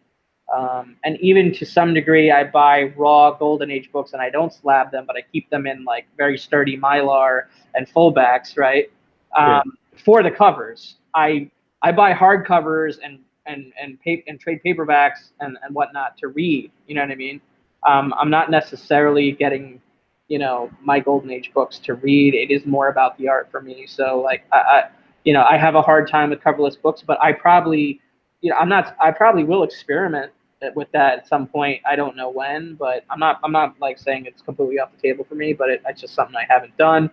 And even to some degree, I buy raw Golden Age books and I don't slab them, but I keep them in like very sturdy Mylar and fullbacks, right? For the covers, I buy hardcovers and trade paperbacks and whatnot to read. You know what I mean? I'm not necessarily getting, my Golden Age books to read. It is more about the art for me. So like I have a hard time with coverless books, but I probably, I probably will experiment with that at some point. I don't know when, but I'm not like saying it's completely off the table for me, but it's just something I haven't done.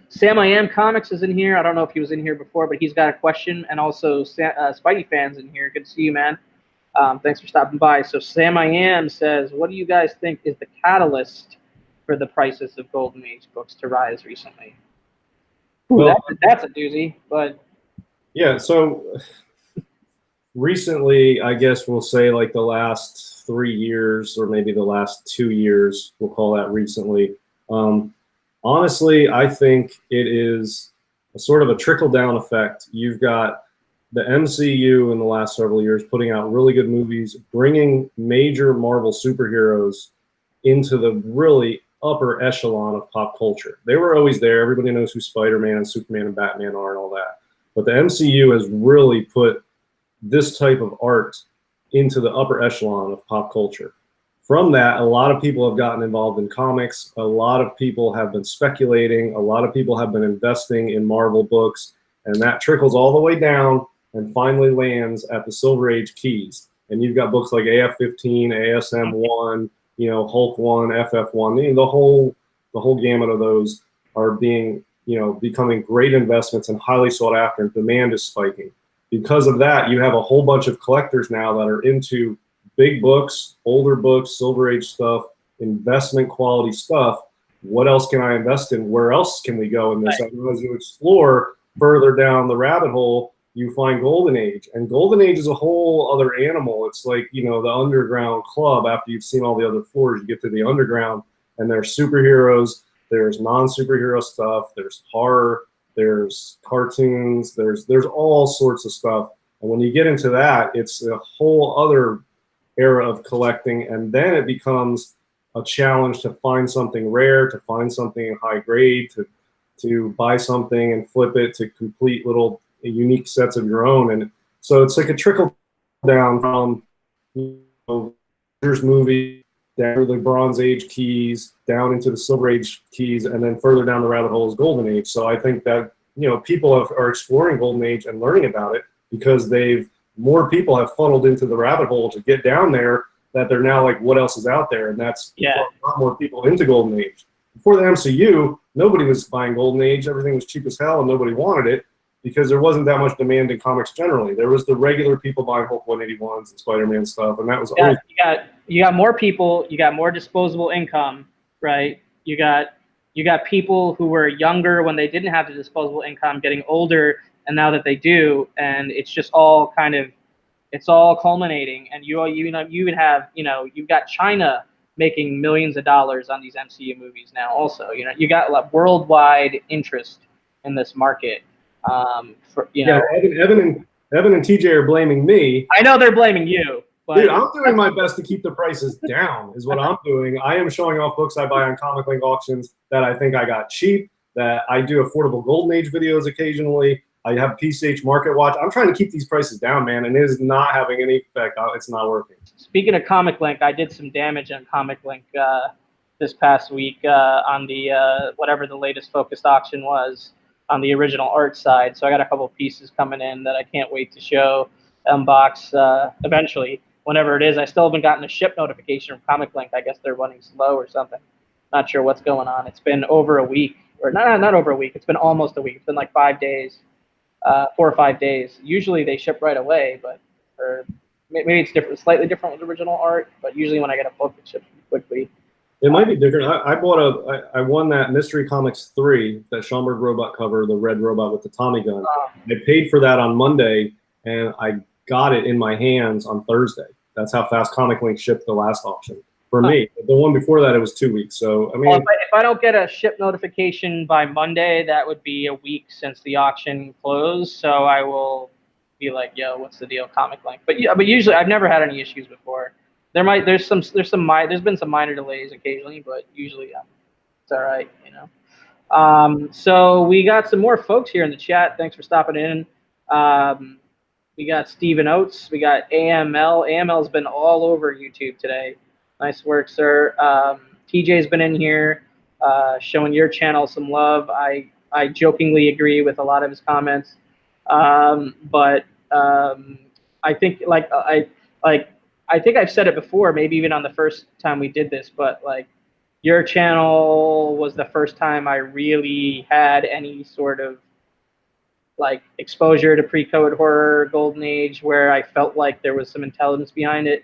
Sam I Am Comics is in here. I don't know if he was in here before, but he's got a question. And also Spidey fans in here. Good to see you, man. Thanks for stopping by. So Sam I Am says, what do you guys think is the catalyst for the prices of Golden Age books to rise recently? Ooh, well, that's a doozy, but yeah. So recently, I guess we'll say like the last 3 years or maybe the last 2 years, we'll call that recently. Honestly, I think it is a sort of a trickle-down effect. You've got the MCU in the last several years putting out really good movies, bringing major Marvel superheroes into the really upper echelon of pop culture. They were always there. Everybody knows who Spider-Man and Superman and Batman are and all that. But the MCU has really put this type of art into the upper echelon of pop culture. From that, a lot of people have gotten involved in comics. A lot of people have been speculating. A lot of people have been investing in Marvel books. And that trickles all the way down and finally lands at the Silver Age keys. And you've got books like AF-15, ASM-1, Hulk 1, FF1. The whole gamut of those are being, becoming great investments and highly sought after, and demand is spiking. Because of that, you have a whole bunch of collectors now that are into big books, older books, Silver Age stuff, investment quality stuff. What else can I invest in? Where else can we go in this? Right. And as you explore further down the rabbit hole, you find Golden Age. And Golden Age is a whole other animal. It's like, the underground club. After you've seen all the other floors, you get to the underground, and there's superheroes, there's non-superhero stuff, there's horror, there's cartoons, there's all sorts of stuff. And when you get into that, it's a whole other era of collecting, and then it becomes a challenge to find something rare, to find something high grade, to buy something and flip it to complete little unique sets of your own. And so it's like a trickle down from movie down to the Bronze Age keys, down into the Silver Age keys, and then further down the rabbit hole is Golden Age. So I think that people are exploring Golden Age and learning about it because more people have funneled into the rabbit hole to get down there, that they're now like, what else is out there? And that's a lot more people into Golden Age. Before the MCU, nobody was buying Golden Age. Everything was cheap as hell and nobody wanted it because there wasn't that much demand in comics generally. There was the regular people buying Hulk 181s and Spider-Man stuff, and that was always... You got more people, you got more disposable income, right? You got people who were younger when they didn't have the disposable income getting older, and now that they do, and it's just all it's all culminating. And you would have, you've got China making millions of dollars on these MCU movies now also. You got like worldwide interest in this market. Evan Evan and TJ are blaming me. I know they're blaming you. But Dude, I'm doing my best to keep the prices down, is what I'm doing. I am showing off books I buy on Comic Link auctions that I think I got cheap, that I do affordable Golden Age videos occasionally. I have PCH Market Watch. I'm trying to keep these prices down, man, and it is not having any effect. It's not working. Speaking of Comic Link, I did some damage on Comic Link this past week on the whatever the latest focused auction was on the original art side. So I got a couple pieces coming in that I can't wait to show, unbox eventually, whenever it is. I still haven't gotten a ship notification from Comic Link. I guess they're running slow or something. Not sure what's going on. It's been over a week, or not over a week. It's been almost a week. It's been like 5 days, 4 or 5 days. Usually they ship right away, but or maybe it's different, slightly different with original art. But usually when I get a book, it ships quickly. It might be different. I won that Mystery Comics 3, that Schomburg robot cover, the red robot with the Tommy gun. I paid for that on Monday, and I got it in my hands on Thursday. That's how fast Comic Link shipped the last auction for me. The one before that, it was 2 weeks. So, I mean, well, if I don't get a ship notification by Monday, that would be a week since the auction closed. So I will be like, yo, what's the deal, Comic Link? But yeah, but usually I've never had any issues before. There's been some minor delays occasionally, but usually it's all right, you know. So we got some more folks here in the chat. Thanks for stopping in. We got Stephen Oates. We got AML. AML's been all over YouTube today. Nice work, sir. TJ's been in here showing your channel some love. I jokingly agree with a lot of his comments, but I think I think I've said it before, maybe even on the first time we did this, but like your channel was the first time I really had any sort of like exposure to pre-code horror, Golden Age, where I felt like there was some intelligence behind it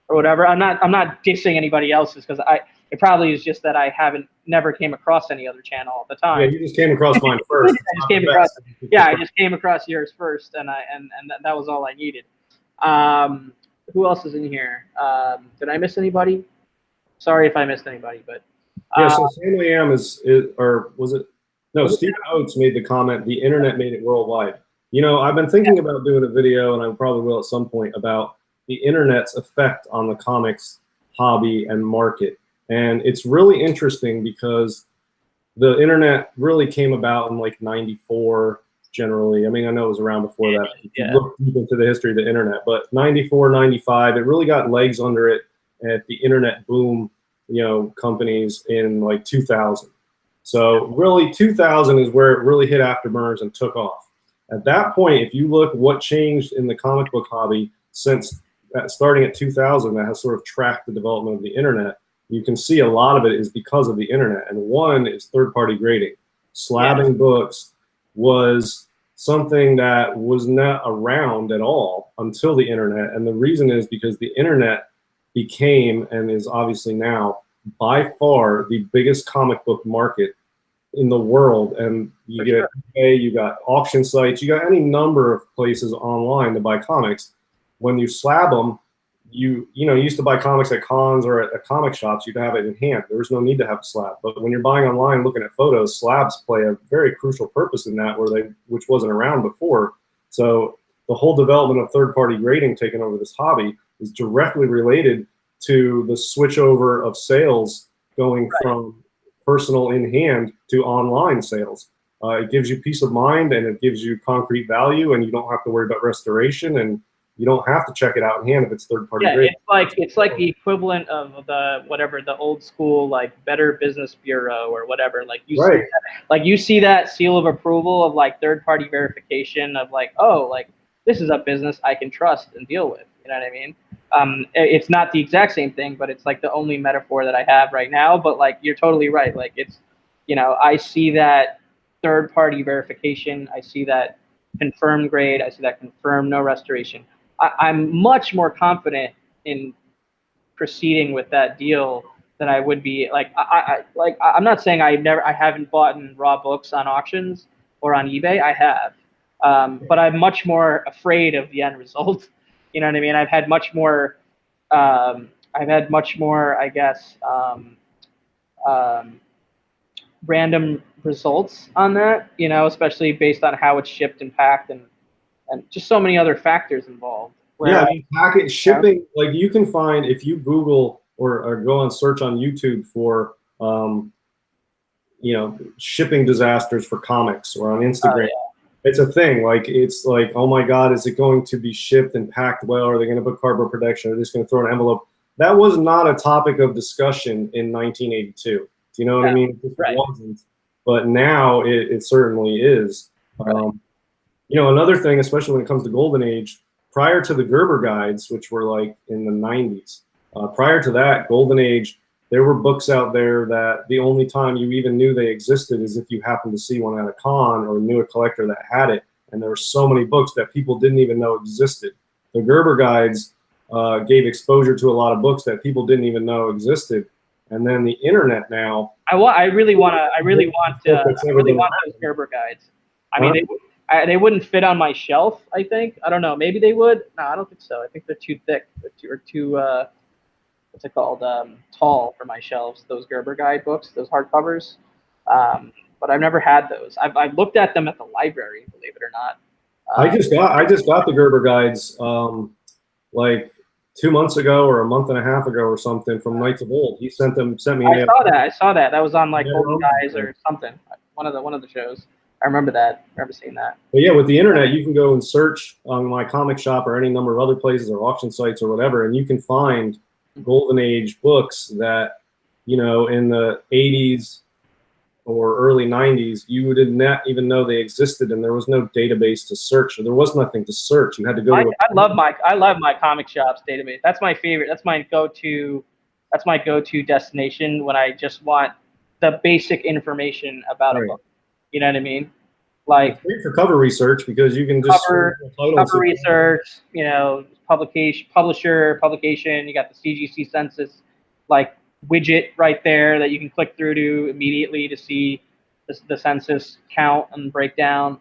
or whatever. I'm not dissing anybody else's, because it probably is just that I never came across any other channel at the time. Yeah, you just came across mine first. I just came across yours first, and that was all I needed. Who else is in here? Did I miss anybody? Sorry if I missed anybody, but yeah. So Sam Liam or was it? No, Stephen Oates made the comment, the internet made it worldwide. You know, I've been thinking about doing a video, and I probably will at some point, about the internet's effect on the comics hobby and market. And it's really interesting because the internet really came about in like '94 generally. I mean, I know it was around before that. If you look deep into the history of the internet, but '94, '95, it really got legs under it at the internet boom, you know, companies in like 2000. So really 2000 is where it really hit afterburners and took off. At that point, if you look what changed in the comic book hobby since starting at 2000, that has sort of tracked the development of the internet, you can see a lot of it is because of the internet. And one is third-party grading. Slabbing books was something that was not around at all until the internet. And the reason is because the internet became, and is obviously now, by far the biggest comic book market in the world. And you get eBay, you got auction sites, you got any number of places online to buy comics. When you slab them, you used to buy comics at cons or at comic shops, you'd have it in hand. There was no need to have a slab. But when you're buying online, looking at photos, slabs play a very crucial purpose in that, which wasn't around before. So the whole development of third-party grading taking over this hobby is directly related to the switchover of sales going from personal in hand to online sales. It gives you peace of mind, and it gives you concrete value, and you don't have to worry about restoration, and you don't have to check it out in hand if it's third-party grading. It's like the equivalent of the old school like Better Business Bureau or whatever. Like you see that seal of approval of like third-party verification of like, oh, like this is a business I can trust and deal with. You know what I mean? It's not the exact same thing, but it's like the only metaphor that I have right now. But like you're totally right. Like it's, I see that third-party verification. I see that confirmed grade. I see that confirmed no restoration. I'm much more confident in proceeding with that deal than I would be. Like I'm not saying I haven't bought raw books on auctions or on eBay. I have, but I'm much more afraid of the end result. You know what I mean? I've had much more, I guess, random results on that. Especially based on how it's shipped and packed and and just so many other factors involved. Yeah, I mean, packet shipping, like you can find if you Google or go and search on YouTube for, you know, shipping disasters for comics, or on Instagram. It's a thing. Like, it's like, oh my God, is it going to be shipped and packed well? Are they going to put cardboard protection? Are they just going to throw an envelope? That was not a topic of discussion in 1982. Do you know what I mean? It wasn't. But now it certainly is. You know, another thing, especially when it comes to Golden Age, prior to the Gerber guides, which were like in the 90s, prior to that, Golden Age, there were books out there that the only time you even knew they existed is if you happened to see one at a con or knew a collector that had it. And there were so many books that people didn't even know existed. The Gerber guides gave exposure to a lot of books that people didn't even know existed. And then the internet now. I really want those Gerber guides. I mean, they wouldn't fit on my shelf, I think. I don't know. Maybe they would. No, I don't think so. I think they're too thick. They're too what's it called? Tall for my shelves. Those Gerber guide books, those hardcovers. But I've never had those. I've looked at them at the library, believe it or not. I just got the Gerber guides like 2 months ago or a month and a half ago or something from Knights of Old. He sent me. I saw that. That was on like Golden Guys or something. One of the shows. I remember that. I remember seeing that. But yeah, with the internet, you can go and search on my comic shop or any number of other places or auction sites or whatever, and you can find Golden Age books that, you know, in the 80s or early 90s, you did not even know they existed, and there was no database to search. There was nothing to search. You had to go to I love my comic shop's database. That's my favorite. That's my go-to destination when I just want the basic information about a book. You know what I mean? Like, it's great for cover research because you can just cover research, you know, publication. You got the CGC census like widget right there that you can click through to immediately to see the census count and breakdown.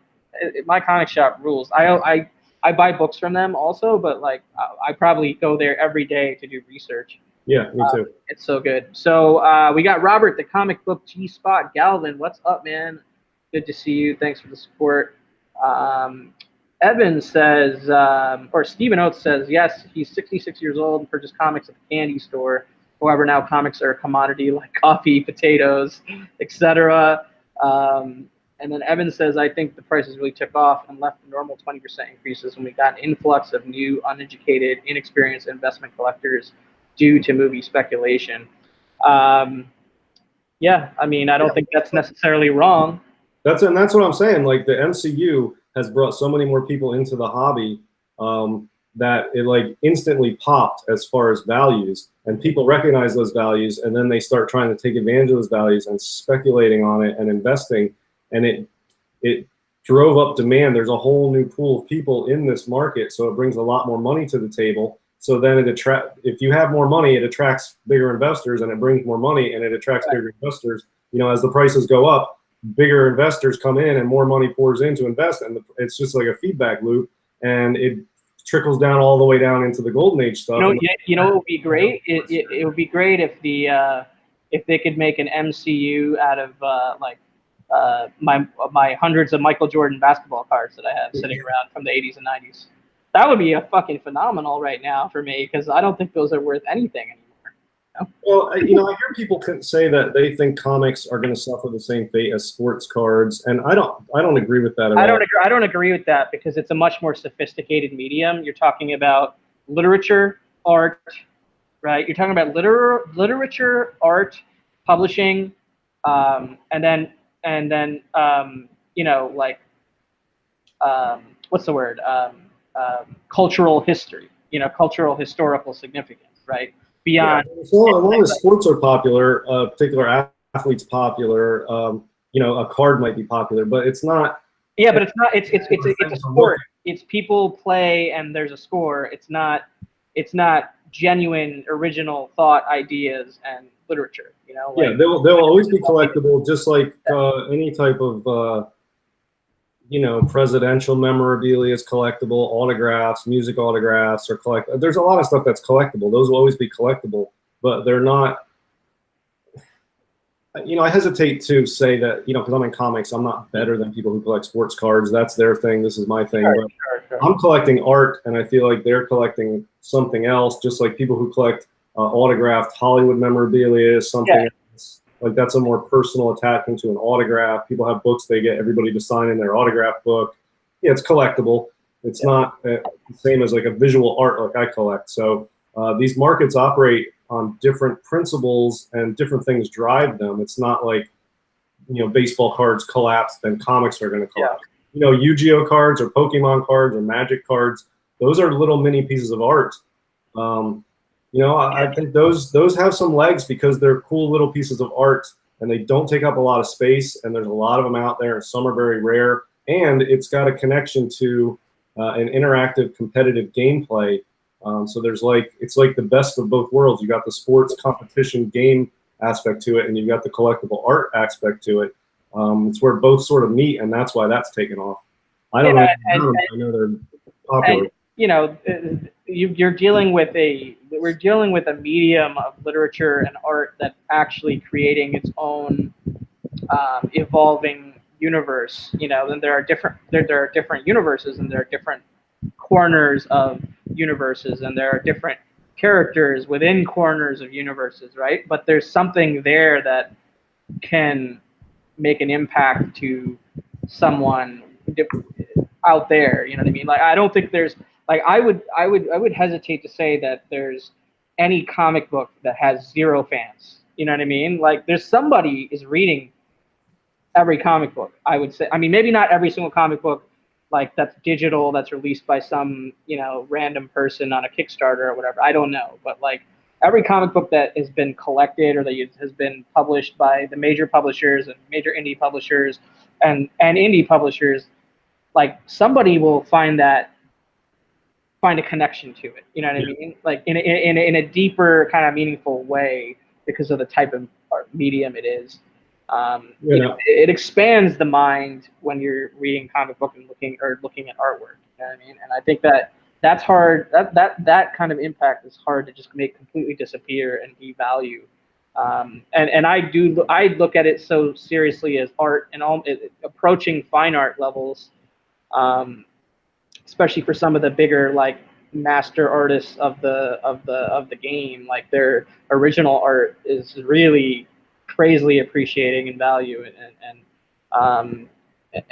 My comic shop rules. I buy books from them also, but like I probably go there every day to do research. Yeah, me too. It's so good. So we got Robert, the comic book G-Spot Galvin. What's up, man? Good to see you. Thanks for the support. Evan says, or Stephen Oates says, yes, he's 66 years old and purchased comics at the candy store. However, now comics are a commodity like coffee, potatoes, etc. And then Evan says, I think the prices really took off and left the normal 20% increases when we got an influx of new, uneducated, inexperienced investment collectors due to movie speculation. Yeah, I mean, I don't think that's necessarily wrong. That's what I'm saying. Like, the MCU has brought so many more people into the hobby that it like instantly popped as far as values, and people recognize those values, and then they start trying to take advantage of those values and speculating on it and investing, and it drove up demand. There's a whole new pool of people in this market, so it brings a lot more money to the table. So then if you have more money, it attracts bigger investors, and it brings more money, and it attracts bigger investors. You know, as the prices go up, bigger investors come in and more money pours in to invest, and it's just like a feedback loop, and it trickles down all the way down into the Golden Age stuff. You know, it would be great. It would be great if if they could make an MCU out of my hundreds of Michael Jordan basketball cards that I have sitting around from the 80s and 90s. That would be a fucking phenomenal right now for me, because I don't think those are worth anything anymore. Well, you know, I hear people say that they think comics are going to suffer the same fate as sports cards, and I don't agree with that at all. I don't agree with that, because it's a much more sophisticated medium. You're talking about literature, art, right? You're talking about literature, art, publishing, and then you know, like what's the word? Cultural history. You know, cultural historical significance, right? Beyond. Yeah, as long as sports are popular, a particular athlete's popular, you know, a card might be popular, but it's not. Yeah, but it's not. It's a sport. It's people play and there's a score. It's not genuine, original thought, ideas, and literature. You know. Like, yeah, they'll always be collectible, just like any type of. You know, presidential memorabilia is collectible, autographs, music autographs are collectible. There's a lot of stuff that's collectible. Those will always be collectible, but they're not. I hesitate to say that, because I'm in comics, I'm not better than people who collect sports cards. That's their thing. This is my thing. But Sure. I'm collecting art, and I feel like they're collecting something else, just like people who collect autographed Hollywood memorabilia is something else. Like that's a more personal attachment to an autograph. People have books they get everybody to sign in their autograph book. Yeah, it's collectible. It's not the same as like a visual art like I collect. So these markets operate on different principles, and different things drive them. It's not like, baseball cards collapse, then comics are going to collapse. Yu-Gi-Oh cards or Pokemon cards or Magic cards, those are little mini pieces of art. I think those have some legs because they're cool little pieces of art, and they don't take up a lot of space, and there's a lot of them out there, and some are very rare, and it's got a connection to an interactive competitive gameplay. So it's like the best of both worlds. You got the sports competition game aspect to it, and you've got the collectible art aspect to it. It's where both sort of meet, and that's why that's taken off. I don't know. I know they're popular. And, we're dealing with a medium of literature and art that's actually creating its own evolving universe. Then there are different universes, and there are different corners of universes, and there are different characters within corners of universes, right? But there's something there that can make an impact to someone out there. You know what I mean? Like, I don't think there's like I would hesitate to say that there's any comic book that has zero fans. You know what I mean? Like, there's somebody is reading every comic book, I would say. I mean, maybe not every single comic book like that's digital, that's released by some, random person on a Kickstarter or whatever. I don't know. But like every comic book that has been collected or that has been published by the major publishers and major indie publishers and indie publishers, like somebody will find a connection to it. You know what I mean? Like in a deeper kind of meaningful way because of the type of art medium it is. It expands the mind when you're reading comic book and looking at artwork. You know what I mean? And I think that's hard. That kind of impact is hard to just make completely disappear and devalue. And I look at it so seriously as art and approaching fine art levels, especially for some of the bigger like master artists of the game. Like their original art is really crazily appreciating in value,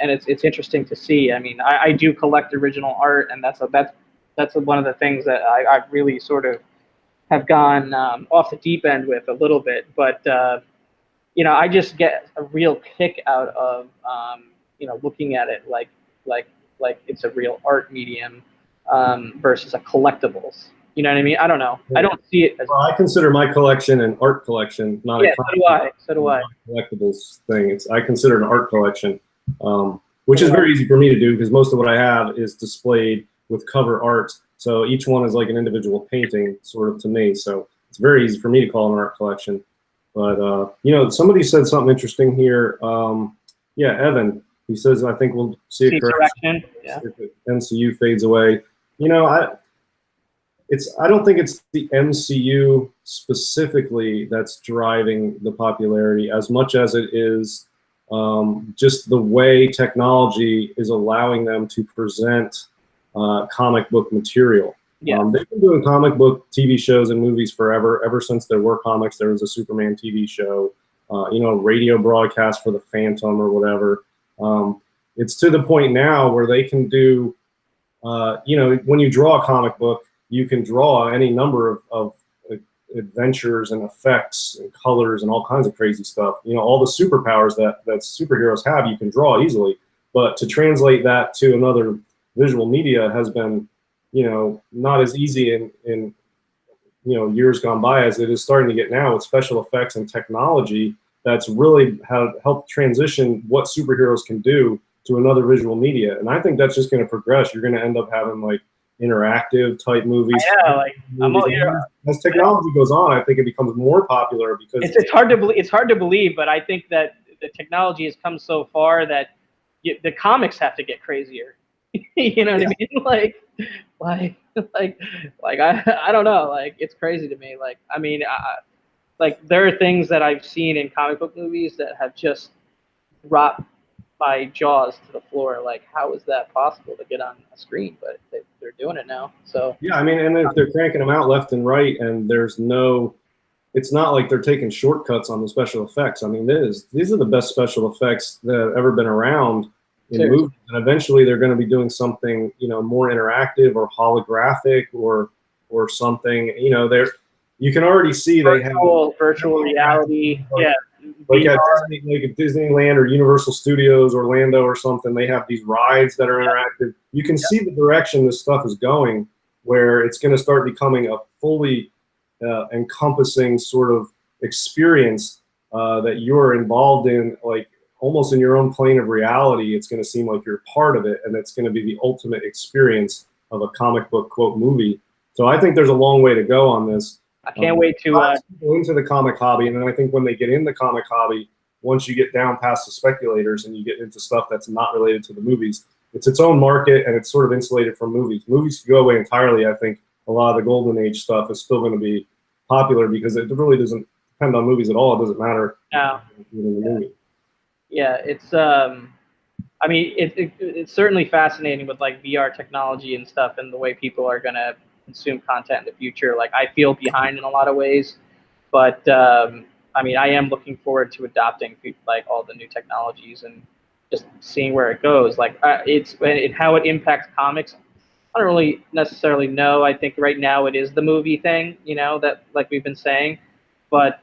and it's interesting to see. I mean, I do collect original art, and that's one of the things that I really sort of have gone off the deep end with a little bit. But I just get a real kick out of looking at it like it's a real art medium versus a collectibles. You know what I mean? I don't know. I don't see it as. Well, I consider my collection an art collection, not a so do I. Collectibles thing. I consider it an art collection, which is very easy for me to do because most of what I have is displayed with cover art. So each one is like an individual painting, sort of to me. So it's very easy for me to call an art collection. But somebody said something interesting here. Evan. He says, "I think we'll see a correction if the MCU fades away." I don't think it's the MCU specifically that's driving the popularity as much as it is just the way technology is allowing them to present comic book material. They've been doing comic book TV shows and movies forever. Ever since there were comics, there was a Superman TV show, radio broadcast for the Phantom or whatever. It's to the point now where they can do, when you draw a comic book, you can draw any number of adventures and effects and colors and all kinds of crazy stuff. All the superpowers that superheroes have, you can draw easily. But to translate that to another visual media has been, not as easy in years gone by as it is starting to get now with special effects and technology that's really helped transition what superheroes can do to another visual media. And I think that's just going to progress. You're going to end up having like interactive type movies. As technology goes on, I think it becomes more popular because it's hard to believe. It's hard to believe, but I think that the technology has come so far that the comics have to get crazier. You know what I mean? Like I don't know. Like, it's crazy to me. Like, I mean, like there are things that I've seen in comic book movies that have just dropped my jaws to the floor. Like, how is that possible to get on a screen? But they're doing it now. So Yeah, I mean, and if they're cranking them out left and right, and there's no, it's not like they're taking shortcuts on the special effects. I mean, these are the best special effects that have ever been around in seriously. movies, and eventually they're going to be doing something, you know, more interactive or holographic or something. You know, you can already see they have virtual reality. Yeah, like at VR. Disney, like at Disneyland or Universal Studios, Orlando or something, they have these rides that are interactive. You can see the direction this stuff is going, where it's going to start becoming a fully encompassing sort of experience that you're involved in, like almost in your own plane of reality. It's going to seem like you're part of it, and it's going to be the ultimate experience of a comic book quote movie. So I think there's a long way to go on this. I can't wait to go into the comic hobby, and then I think when they get in the comic hobby, once you get down past the speculators and you get into stuff that's not related to the movies, it's its own market and it's sort of insulated from movies. Movies can go away entirely. I think a lot of the golden age stuff is still going to be popular because it really doesn't depend on movies at all. It doesn't matter. now. In the movie. Yeah, it's I mean, it's certainly fascinating with like VR technology and stuff, and the way people are gonna consume content in the future. Like, I feel behind in a lot of ways, but I mean, I am looking forward to adopting like all the new technologies and just seeing where it goes. Like, how it impacts comics. I don't really necessarily know. I think right now it is the movie thing, you know, that like we've been saying, but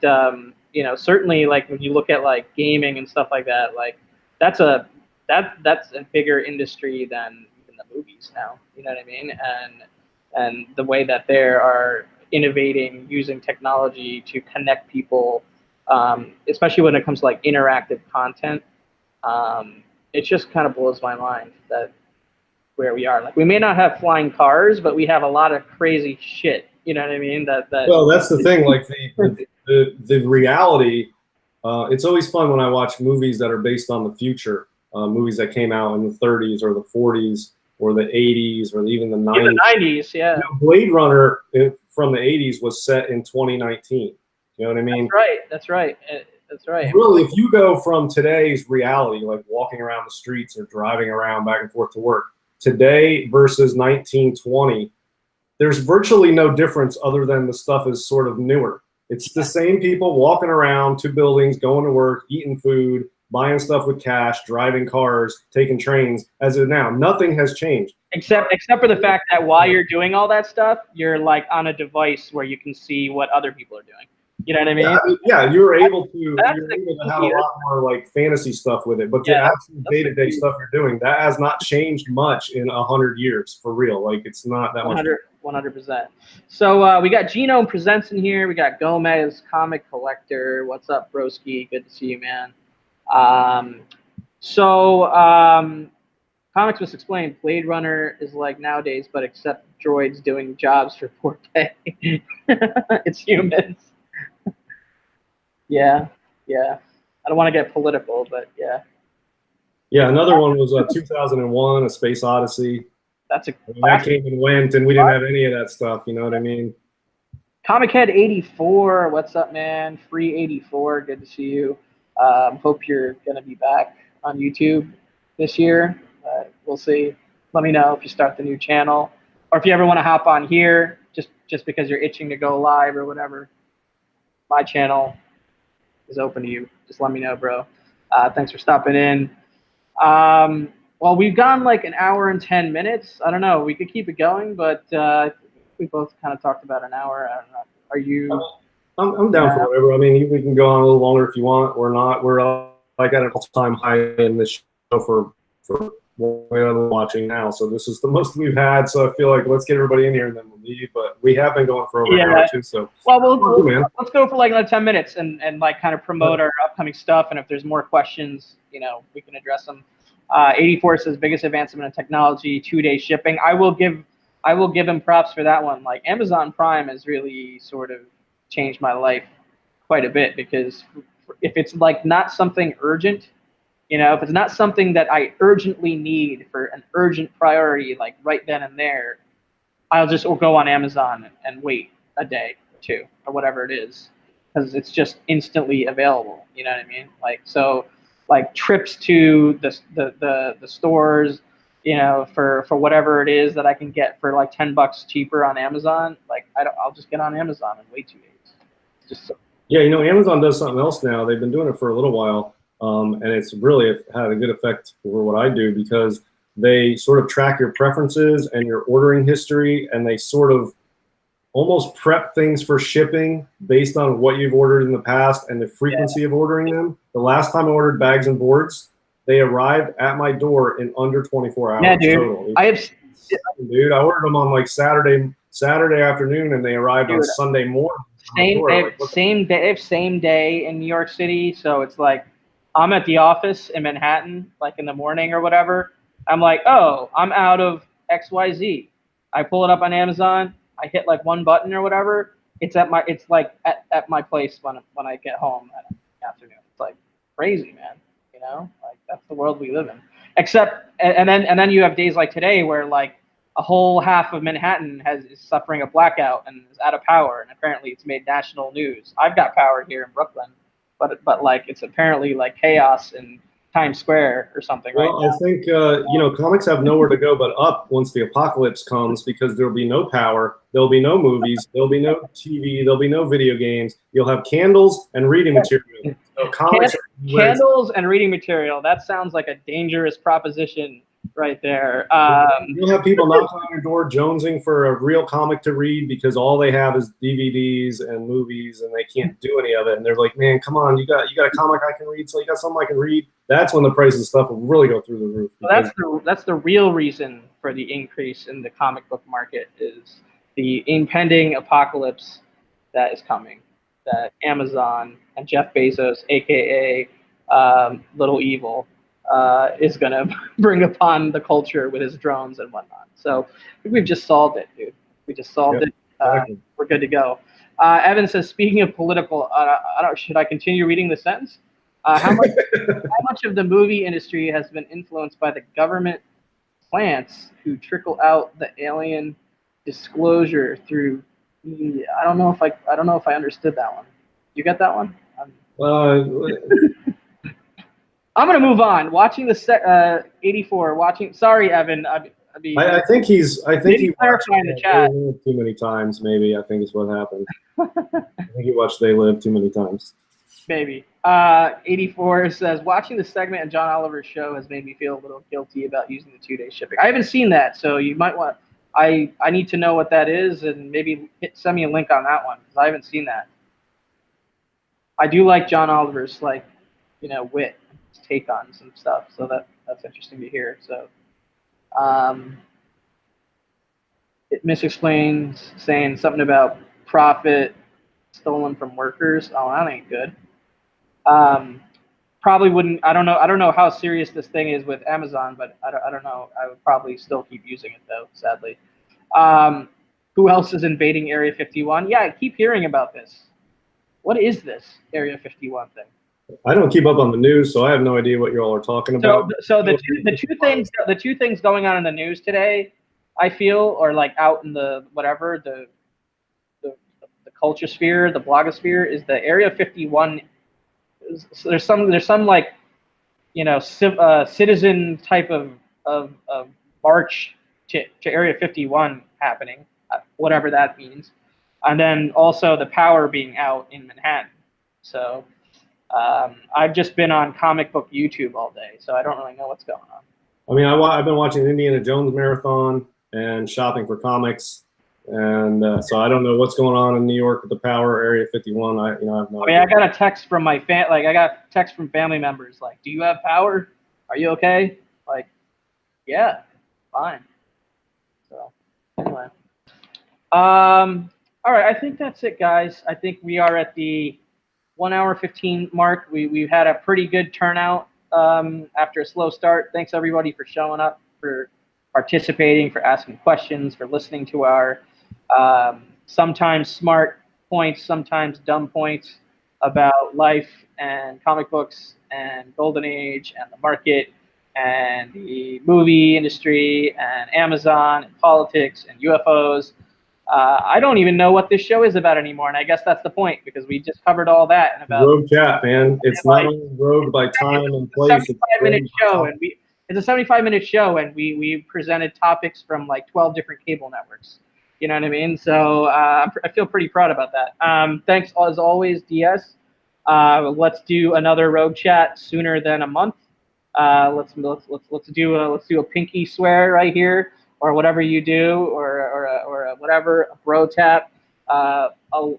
you know, certainly like when you look at like gaming and stuff like that, like that's a that's a bigger industry than even the movies now. You know what I mean? And the way that they are innovating using technology to connect people, especially when it comes to like interactive content, it just kind of blows my mind that where we are. Like, we may not have flying cars, but we have a lot of crazy shit. You know what I mean? Well, that's the thing. Like the reality. It's always fun when I watch movies that are based on the future. Movies that came out in the 30s or the 40s or the 80s or even the 90s. In the 90s, yeah. You know, Blade Runner from the 80s was set in 2019. You know what I mean? That's right. That's right. Really, if you go from today's reality, like walking around the streets or driving around back and forth to work, today versus 1920, there's virtually no difference other than the stuff is sort of newer. It's the same people walking around to buildings, going to work, eating food, buying stuff with cash, driving cars, taking trains as of now. Nothing has changed. Except for the fact that while you're doing all that stuff, you're like on a device where you can see what other people are doing. You know what I mean? Yeah, you're able to have a lot more like fantasy stuff with it, but the actual day-to-day stuff you're doing, that has not changed much in 100 years for real. Like, it's not that much. 100%. So we got Genome Presents in here. We got Gomez, Comic Collector. What's up, broski? Good to see you, man. Comics Must Explain. Blade Runner is like nowadays, but except droids doing jobs for poor pay. It's humans. Yeah. I don't want to get political, but yeah. Yeah, another one was 2001: A Space Odyssey. That came and went, and we didn't have any of that stuff. You know what I mean? Comic Head 84. What's up, man? Free 84. Good to see you. Hope you're gonna be back on YouTube this year. We'll see. Let me know if you start the new channel, or if you ever want to hop on here, just because you're itching to go live or whatever. My channel is open to you. Just let me know, bro. Thanks for stopping in. Well, we've gone like an hour and 10 minutes. I don't know. We could keep it going, but we both kind of talked about an hour. I don't know. Are you? I'm down for whatever. I mean, we can go on a little longer if you want. We're not. We're like at an all-time high in this show for what we're watching now. So this is the most we've had. So I feel like let's get everybody in here and then we'll leave. But we have been going for over an hour too. So let's go for like another 10 minutes and like kind of promote our upcoming stuff. And if there's more questions, you know, we can address them. 84 says biggest advancement in technology, 2-day shipping. I will give him props for that one. Like, Amazon Prime has really sort of changed my life quite a bit, because if it's like not something urgent, you know, if it's not something that I urgently need for an urgent priority, like right then and there, I'll just go on Amazon and wait a day or two or whatever it is. because it's just instantly available. You know what I mean? Like, so like trips to the stores, you know, for whatever it is that I can get for like $10 cheaper on Amazon. Like I'll just get on Amazon and wait 2 days. Just so. Yeah, you know, Amazon does something else now. They've been doing it for a little while, and it's really had a good effect for what I do because they sort of track your preferences and your ordering history, and they sort of almost prep things for shipping based on what you've ordered in the past and the frequency of ordering them. The last time I ordered bags and boards, they arrived at my door in under 24 hours Yeah, dude. total. Dude, I ordered them on like Saturday afternoon, and they arrived on Sunday morning. Same day in New York City. So it's like I'm at the office in Manhattan, like in the morning or whatever. I'm like, oh, I'm out of XYZ. I pull it up on Amazon. I hit like one button or whatever. It's like at my place when I get home in the afternoon. It's like crazy, man. You know, like that's the world we live in. Except and then you have days like today where like a whole half of Manhattan is suffering a blackout and is out of power, and apparently it's made national news. I've got power here in Brooklyn, but like it's apparently like chaos in Times Square or something right now. Well, I think you know, comics have nowhere to go but up once the apocalypse comes because there'll be no power, there'll be no movies, there'll be no TV, there'll be no video games. You'll have candles and reading material. So candles and reading material. That sounds like a dangerous proposition right there. You'll have people knocking on your door jonesing for a real comic to read because all they have is DVDs and movies and they can't do any of it. And they're like, man, come on, you got a comic I can read, so you got something I can read. That's when the price of stuff will really go through the roof. So that's the real reason for the increase in the comic book market is the impending apocalypse that is coming, that Amazon and Jeff Bezos, aka Little Evil, is going to bring upon the culture with his drones and whatnot. So I think we've just solved it, dude. We just solved it. Exactly. We're good to go. Evan says, speaking of political, should I continue reading the sentence? How much of the movie industry has been influenced by the government plants who trickle out the alien disclosure through media? I don't know if I understood that one. You get that one? I'm gonna move on. Watching the 84. Sorry, Evan. I think he watched in the chat too many times. Maybe I think is what happened. I think he watched They Live too many times. Maybe. 84 says watching the segment on John Oliver's show has made me feel a little guilty about using the 2-day shipping. I haven't seen that, so you might want. I need to know what that is, and maybe send me a link on that one because I haven't seen that. I do like John Oliver's wit, his take on some stuff, so that's interesting to hear. So, it misexplains saying something about profit stolen from workers. Oh, that ain't good. Probably wouldn't. I don't know how serious this thing is with Amazon, but I don't know. I would probably still keep using it though, sadly. Who else is invading Area 51? Yeah, I keep hearing about this. What is this Area 51 thing? I don't keep up on the news, so I have no idea what you all are talking about. So the two things going on in the news today, I feel, are like out in the whatever the culture sphere, the blogosphere, is the Area 51. So there's some like, citizen type of march to Area 51 happening, whatever that means, and then also the power being out in Manhattan. So I've just been on comic book YouTube all day, so I don't really know what's going on. I mean, I've been watching Indiana Jones marathon and shopping for comics. And so I don't know what's going on in New York with the power Area 51. I have no idea. I got a text from I got text from family members like, "Do you have power? Are you okay?" Like, yeah, fine. So anyway, all right. I think that's it, guys. I think we are at the 1 hour 15 mark. We've had a pretty good turnout after a slow start. Thanks everybody for showing up, for participating, for asking questions, for listening to our sometimes smart points, sometimes dumb points about life and comic books and Golden Age and the market and the movie industry and Amazon and politics and UFOs I don't even know what this show is about anymore, and I guess that's the point because we just covered all that in about Rogue chat, man. It's not only rogue by time and place. It's 75-minute show, time. and it's a 75-minute show, and we presented topics from like 12 different cable networks. You know what I mean? So I feel pretty proud about that. Thanks as always, DS. Let's do another Rogue chat sooner than a month. Let's do a pinky swear right here, or whatever you do, or whatever, a bro tap.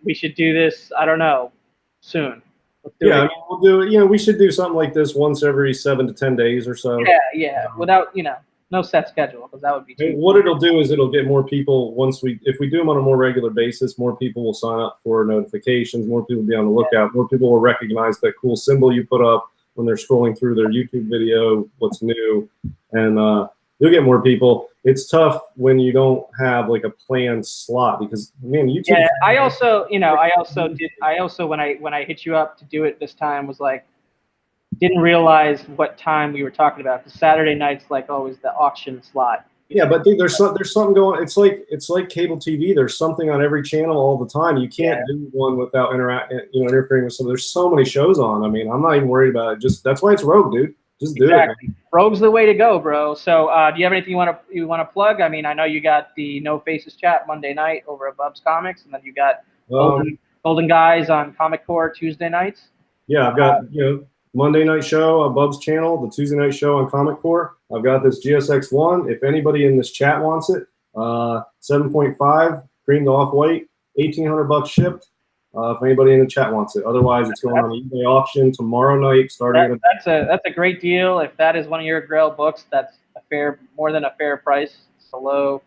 We should do this. I don't know, soon. Let's do Yeah, it. I mean, we'll do it. You know, we should do something like this once every 7 to 10 days or so. Yeah, without no set schedule, because that would be too. What it'll do is it'll get more people if we do them on a more regular basis, more people will sign up for notifications, more people will be on the lookout, more people will recognize that cool symbol you put up when they're scrolling through their YouTube video, what's new, and you'll get more people. It's tough when you don't have like a planned slot because man, YouTube. Yeah, I also when I hit you up to do it this time was like, didn't realize what time we were talking about because Saturday night's like always the auction slot. Yeah, but dude, there's something going. It's like cable TV. There's something on every channel all the time. You can't do one without interfering with something. There's so many shows on. I mean, I'm not even worried about it. Just that's why it's Rogue, dude. Just do it. Man. Rogue's the way to go, bro. So, do you have anything you want to plug? I mean, I know you got the No Faces chat Monday night over at Bub's Comics, and then you got Golden Guys on Comic Core Tuesday nights. Yeah, I've got Monday night show on Bub's channel, the Tuesday night show on Comic Core. I've got this GSX1. If anybody in this chat wants it, 7.5 cream to off-white, $1,800 shipped. If anybody in the chat wants it, otherwise it's going on the eBay auction tomorrow night. Starting. That's a great deal. If that is one of your Grail books, that's more than a fair price. It's a low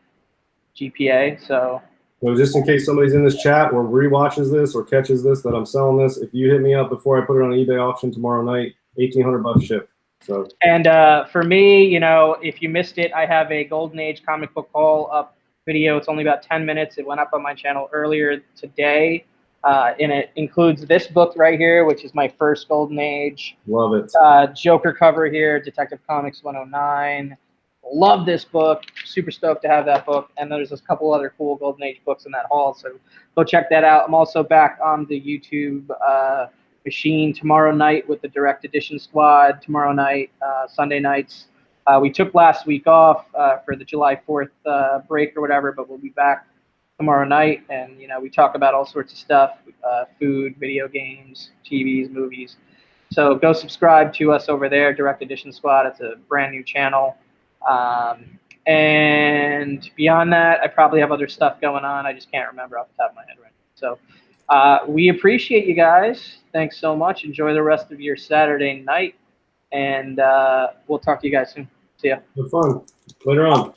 GPA, so. So just in case somebody's in this chat or rewatches this or catches this that I'm selling this, if you hit me up before I put it on eBay auction tomorrow night, $1,800 shipped. So. And for me, if you missed it, I have a Golden Age comic book haul up video. It's only about 10 minutes. It went up on my channel earlier today. And it includes this book right here, which is my first Golden Age. Love it. Joker cover here, Detective Comics 109. Love this book. Super stoked to have that book. And there's a couple other cool Golden Age books in that haul, so go check that out. I'm also back on the YouTube machine tomorrow night with the Direct Edition Squad. Tomorrow night, Sunday nights. We took last week off for the July 4th break or whatever, but we'll be back tomorrow night, and we talk about all sorts of stuff, food, video games, TVs, movies. So go subscribe to us over there, Direct Edition Squad. It's a brand new channel. And beyond that, I probably have other stuff going on. I just can't remember off the top of my head right now. So we appreciate you guys. Thanks so much. Enjoy the rest of your Saturday night, and we'll talk to you guys soon. See ya. Have fun. Later on.